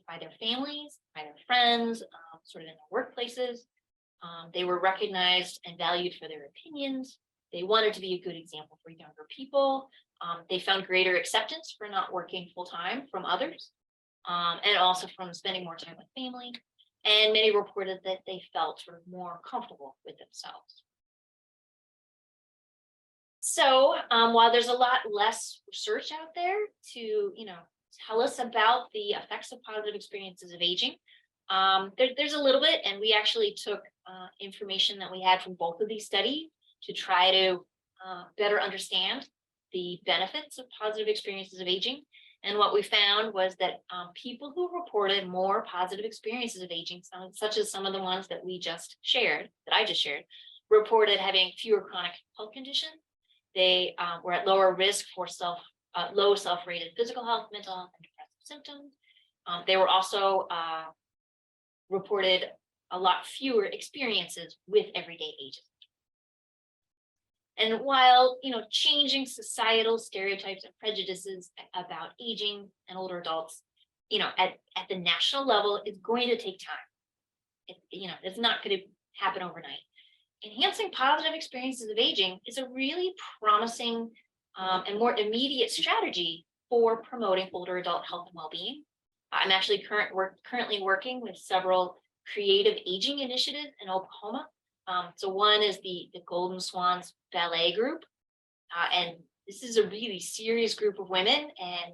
by their families, by their friends, sort of in their workplaces. They were recognized and valued for their opinions. They wanted to be a good example for younger people. They found greater acceptance for not working full time from others, and also from spending more time with family. And many reported that they felt sort of more comfortable with themselves. So while there's a lot less research out there to, tell us about the effects of positive experiences of aging, there's a little bit, and we actually took information that we had from both of these studies to try to better understand the benefits of positive experiences of aging. And what we found was that people who reported more positive experiences of aging, such as some of the ones that I just shared, reported having fewer chronic health conditions. They were at lower risk for low self-rated physical health, mental health, and depressive symptoms. They were also reported a lot fewer experiences with everyday ageism. And while, changing societal stereotypes and prejudices about aging and older adults, at the national level is going to take time. It's not going to happen overnight. Enhancing positive experiences of aging is a really promising and more immediate strategy for promoting older adult health and well-being. I'm actually currently working with several creative aging initiatives in Oklahoma. So one is the Golden Swans Ballet Group, and this is a really serious group of women, and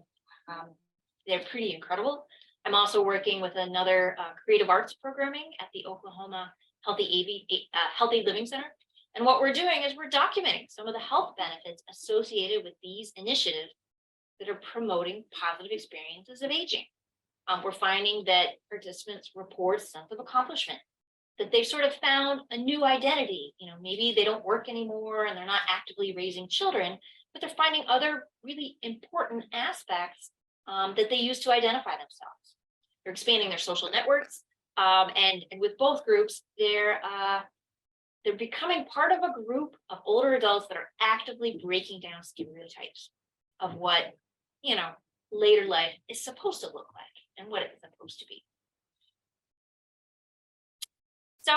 they're pretty incredible. I'm also working with another creative arts programming at the Oklahoma Healthy Living Center. And what we're doing is we're documenting some of the health benefits associated with these initiatives that are promoting positive experiences of aging. We're finding that participants report a sense of accomplishment, that they've sort of found a new identity. Maybe they don't work anymore and they're not actively raising children, but they're finding other really important aspects that they use to identify themselves. They're expanding their social networks, and with both groups, they're becoming part of a group of older adults that are actively breaking down stereotypes of what, later life is supposed to look like and what it's supposed to be. So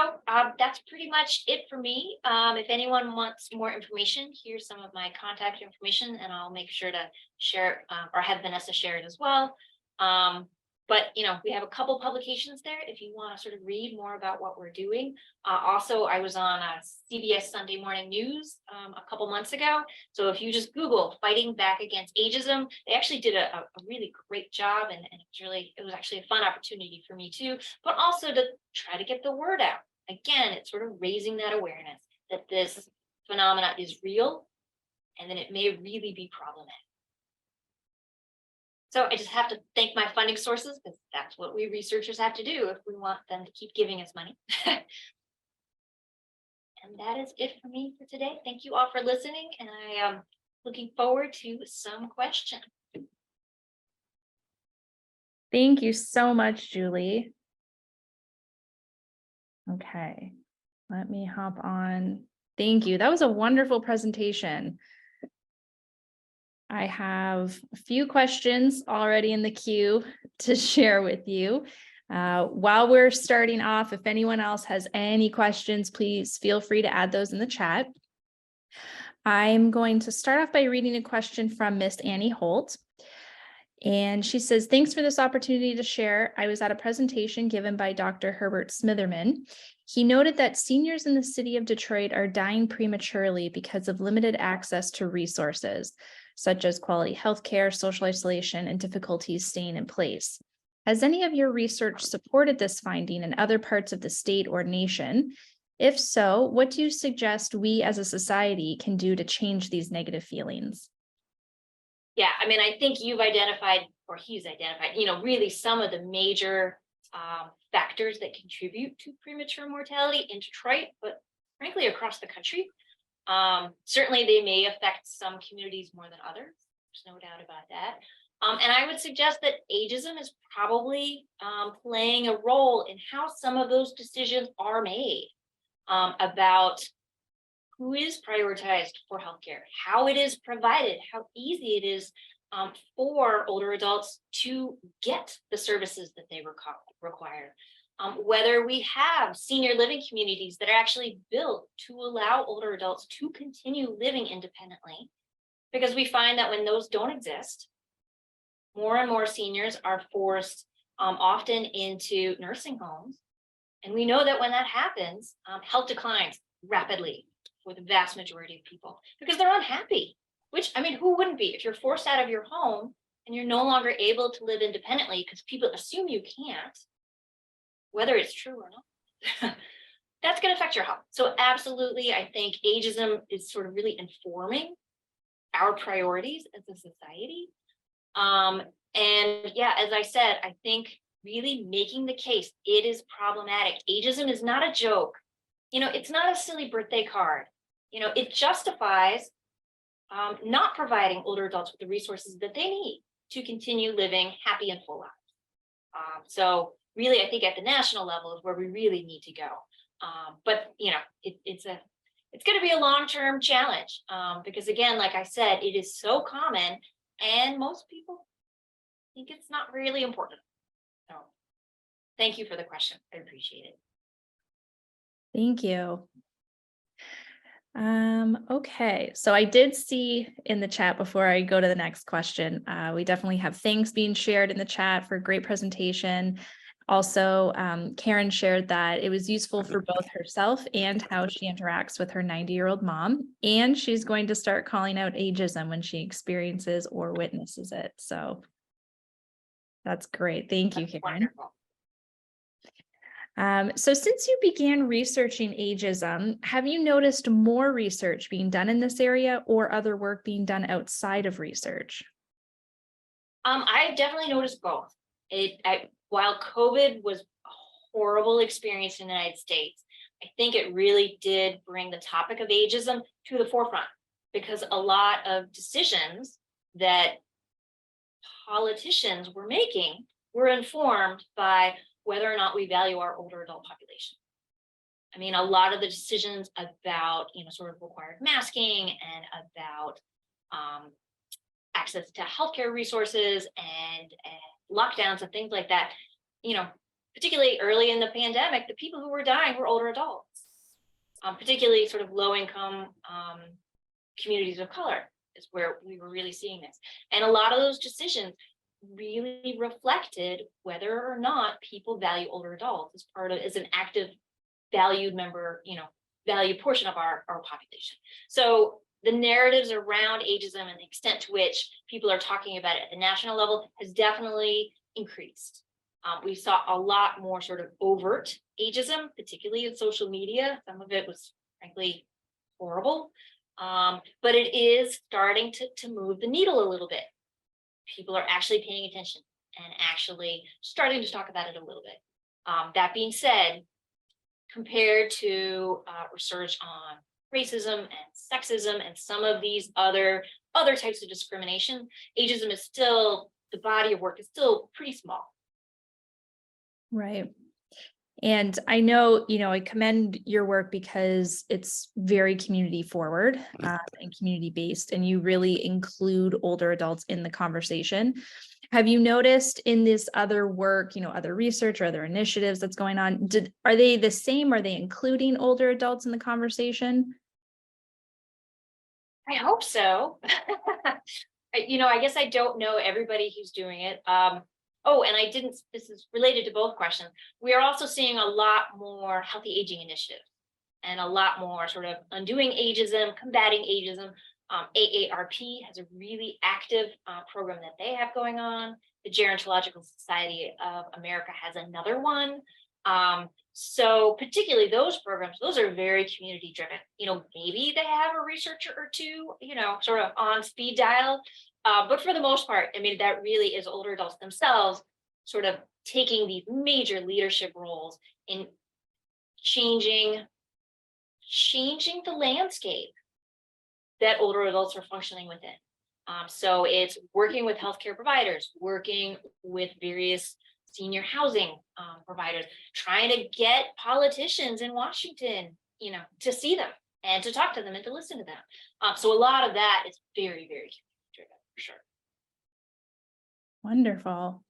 that's pretty much it for me. If anyone wants more information, here's some of my contact information, and I'll make sure to share or have Vanessa share it as well. But But, we have a couple publications there if you want to sort of read more about what we're doing. Also, I was on CBS Sunday Morning News a couple months ago. So if you just Google "fighting back against ageism," they actually did a really great job. And it was actually a fun opportunity for me too, but also to try to get the word out. Again, it's sort of raising that awareness that this phenomena is real and that it may really be problematic. So I just have to thank my funding sources, because that's what we researchers have to do if we want them to keep giving us money. And that is it for me for today. Thank you all for listening, and I am looking forward to some questions. Thank you so much, Julie. Okay, let me hop on. Thank you. That was a wonderful presentation. I have a few questions already in the queue to share with you. While we're starting off, if anyone else has any questions, please feel free to add those in the chat. I'm going to start off by reading a question from Miss Annie Holt. And she says, "Thanks for this opportunity to share. I was at a presentation given by Dr. Herbert Smitherman. He noted that seniors in the city of Detroit are dying prematurely because of limited access to resources, such as quality healthcare, social isolation, and difficulties staying in place. Has any of your research supported this finding in other parts of the state or nation? If so, what do you suggest we as a society can do to change these negative feelings?" Yeah, I think you've identified, or he's identified, really some of the major factors that contribute to premature mortality in Detroit, but frankly, across the country. Certainly, they may affect some communities more than others. There's no doubt about that. And I would suggest that ageism is probably playing a role in how some of those decisions are made about who is prioritized for healthcare, how it is provided, how easy it is for older adults to get the services that they require. Whether we have senior living communities that are actually built to allow older adults to continue living independently, because we find that when those don't exist, more and more seniors are forced often into nursing homes. And we know that when that happens, health declines rapidly for the vast majority of people because they're unhappy, which, who wouldn't be? If you're forced out of your home and you're no longer able to live independently because people assume you can't, whether it's true or not, that's going to affect your health. So absolutely, I think ageism is sort of really informing our priorities as a society. And yeah, as I said, I think really making the case, it is problematic. Ageism is not a joke. It's not a silly birthday card. It justifies not providing older adults with the resources that they need to continue living happy and full lives. So really, I think at the national level is where we really need to go. But it's going to be a long-term challenge because, again, like I said, it is so common, and most people think it's not really important. So, thank you for the question. I appreciate it. Thank you. Okay, so I did see in the chat before I go to the next question, we definitely have thanks being shared in the chat for a great presentation. Also, Karen shared that it was useful for both herself and how she interacts with her 90-year-old mom, and she's going to start calling out ageism when she experiences or witnesses it. So that's great. Thank you, Karen. Wonderful. So since you began researching ageism, have you noticed more research being done in this area or other work being done outside of research? I definitely noticed both. While COVID was a horrible experience in the United States, I think it really did bring the topic of ageism to the forefront because a lot of decisions that politicians were making were informed by whether or not we value our older adult population. A lot of the decisions about, sort of required masking and about access to healthcare resources and lockdowns and things like that, particularly early in the pandemic, the people who were dying were older adults, particularly sort of low-income communities of color is where we were really seeing this. And a lot of those decisions really reflected whether or not people value older adults as part of, as an active valued member, valued portion of our population. So the narratives around ageism and the extent to which people are talking about it at the national level has definitely increased. We saw a lot more sort of overt ageism, particularly in social media. Some of it was frankly horrible, but it is starting to move the needle a little bit. People are actually paying attention and actually starting to talk about it a little bit. That being said, compared to research on racism and sexism and some of these other types of discrimination, ageism is still, the body of work is still pretty small. Right. And I know, I commend your work because it's very community forward and community based, and you really include older adults in the conversation. Have you noticed in this other work, other research or other initiatives that's going on, are they the same? Are they including older adults in the conversation? I hope so. I guess I don't know everybody who's doing it. Oh, and this is related to both questions. We are also seeing a lot more healthy aging initiatives and a lot more sort of undoing ageism, combating ageism. AARP has a really active program that they have going on. The Gerontological Society of America has another one. So particularly those programs, those are very community driven. Maybe they have a researcher or two, sort of on speed dial. But for the most part, that really is older adults themselves sort of taking these major leadership roles in changing the landscape that older adults are functioning within. So it's working with healthcare providers, working with various senior housing providers, trying to get politicians in Washington, to see them and to talk to them and to listen to them. So a lot of that is very, very driven, for sure. Wonderful.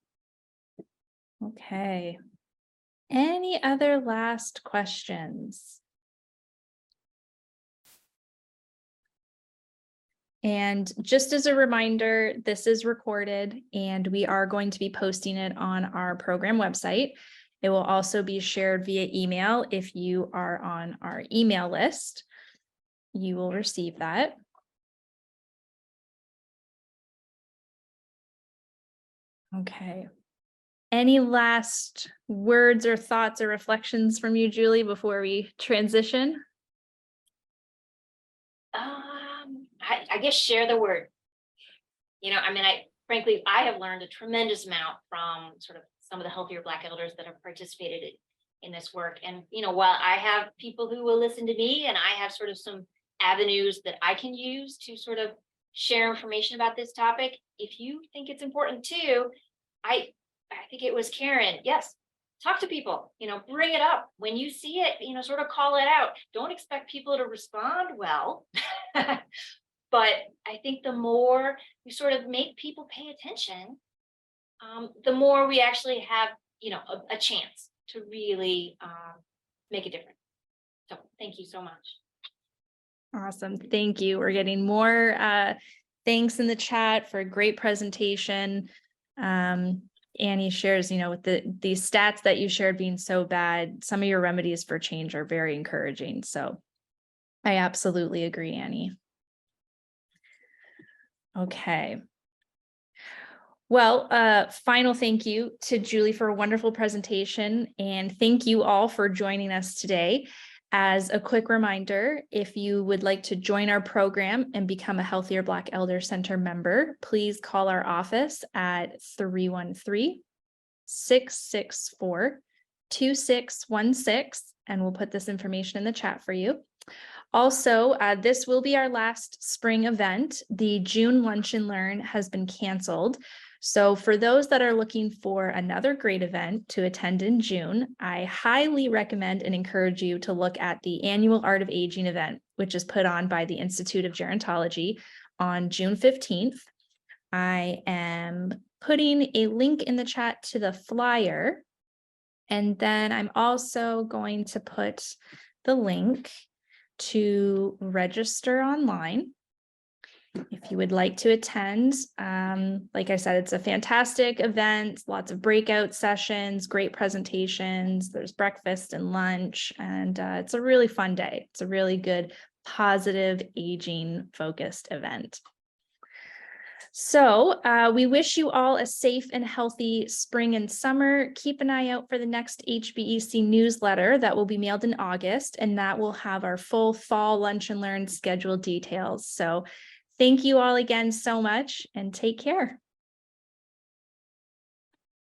Okay. Any other last questions? And just as a reminder, this is recorded and we are going to be posting it on our program website. It will also be shared via email. If you are on our email list, you will receive that. Okay. Any last words or thoughts or reflections from you, Julie, before we transition? I guess share the word. Frankly, I have learned a tremendous amount from sort of some of the healthier Black elders that have participated in this work. And, while I have people who will listen to me and I have sort of some avenues that I can use to sort of share information about this topic, if you think it's important too, I think it was Karen. Yes, talk to people, bring it up when you see it, sort of call it out. Don't expect people to respond well. But I think the more we sort of make people pay attention, the more we actually have, a chance to really make a difference. So thank you so much. Awesome. Thank you. We're getting more thanks in the chat for a great presentation. Annie shares, with these stats that you shared being so bad, some of your remedies for change are very encouraging. So I absolutely agree, Annie. Okay. Well, final thank you to Julie for a wonderful presentation, and thank you all for joining us today. As a quick reminder, if you would like to join our program and become a Healthier Black Elder Center member, please call our office at 313-664-2616, and we'll put this information in the chat for you. Also, this will be our last spring event. The June Lunch and Learn has been canceled. So for those that are looking for another great event to attend in June, I highly recommend and encourage you to look at the annual Art of Aging event, which is put on by the Institute of Gerontology on June 15th. I am putting a link in the chat to the flyer, and then I'm also going to put the link to register online. if you would like to attend. Like I said, it's a fantastic event, lots of breakout sessions, great presentations, there's breakfast and lunch, and it's a really fun day. It's a really good, positive, aging focused event. So we wish you all a safe and healthy spring and summer. Keep an eye out for the next HBEC newsletter that will be mailed in August, and that will have our full fall lunch and learn schedule details. So thank you all again so much, and take care.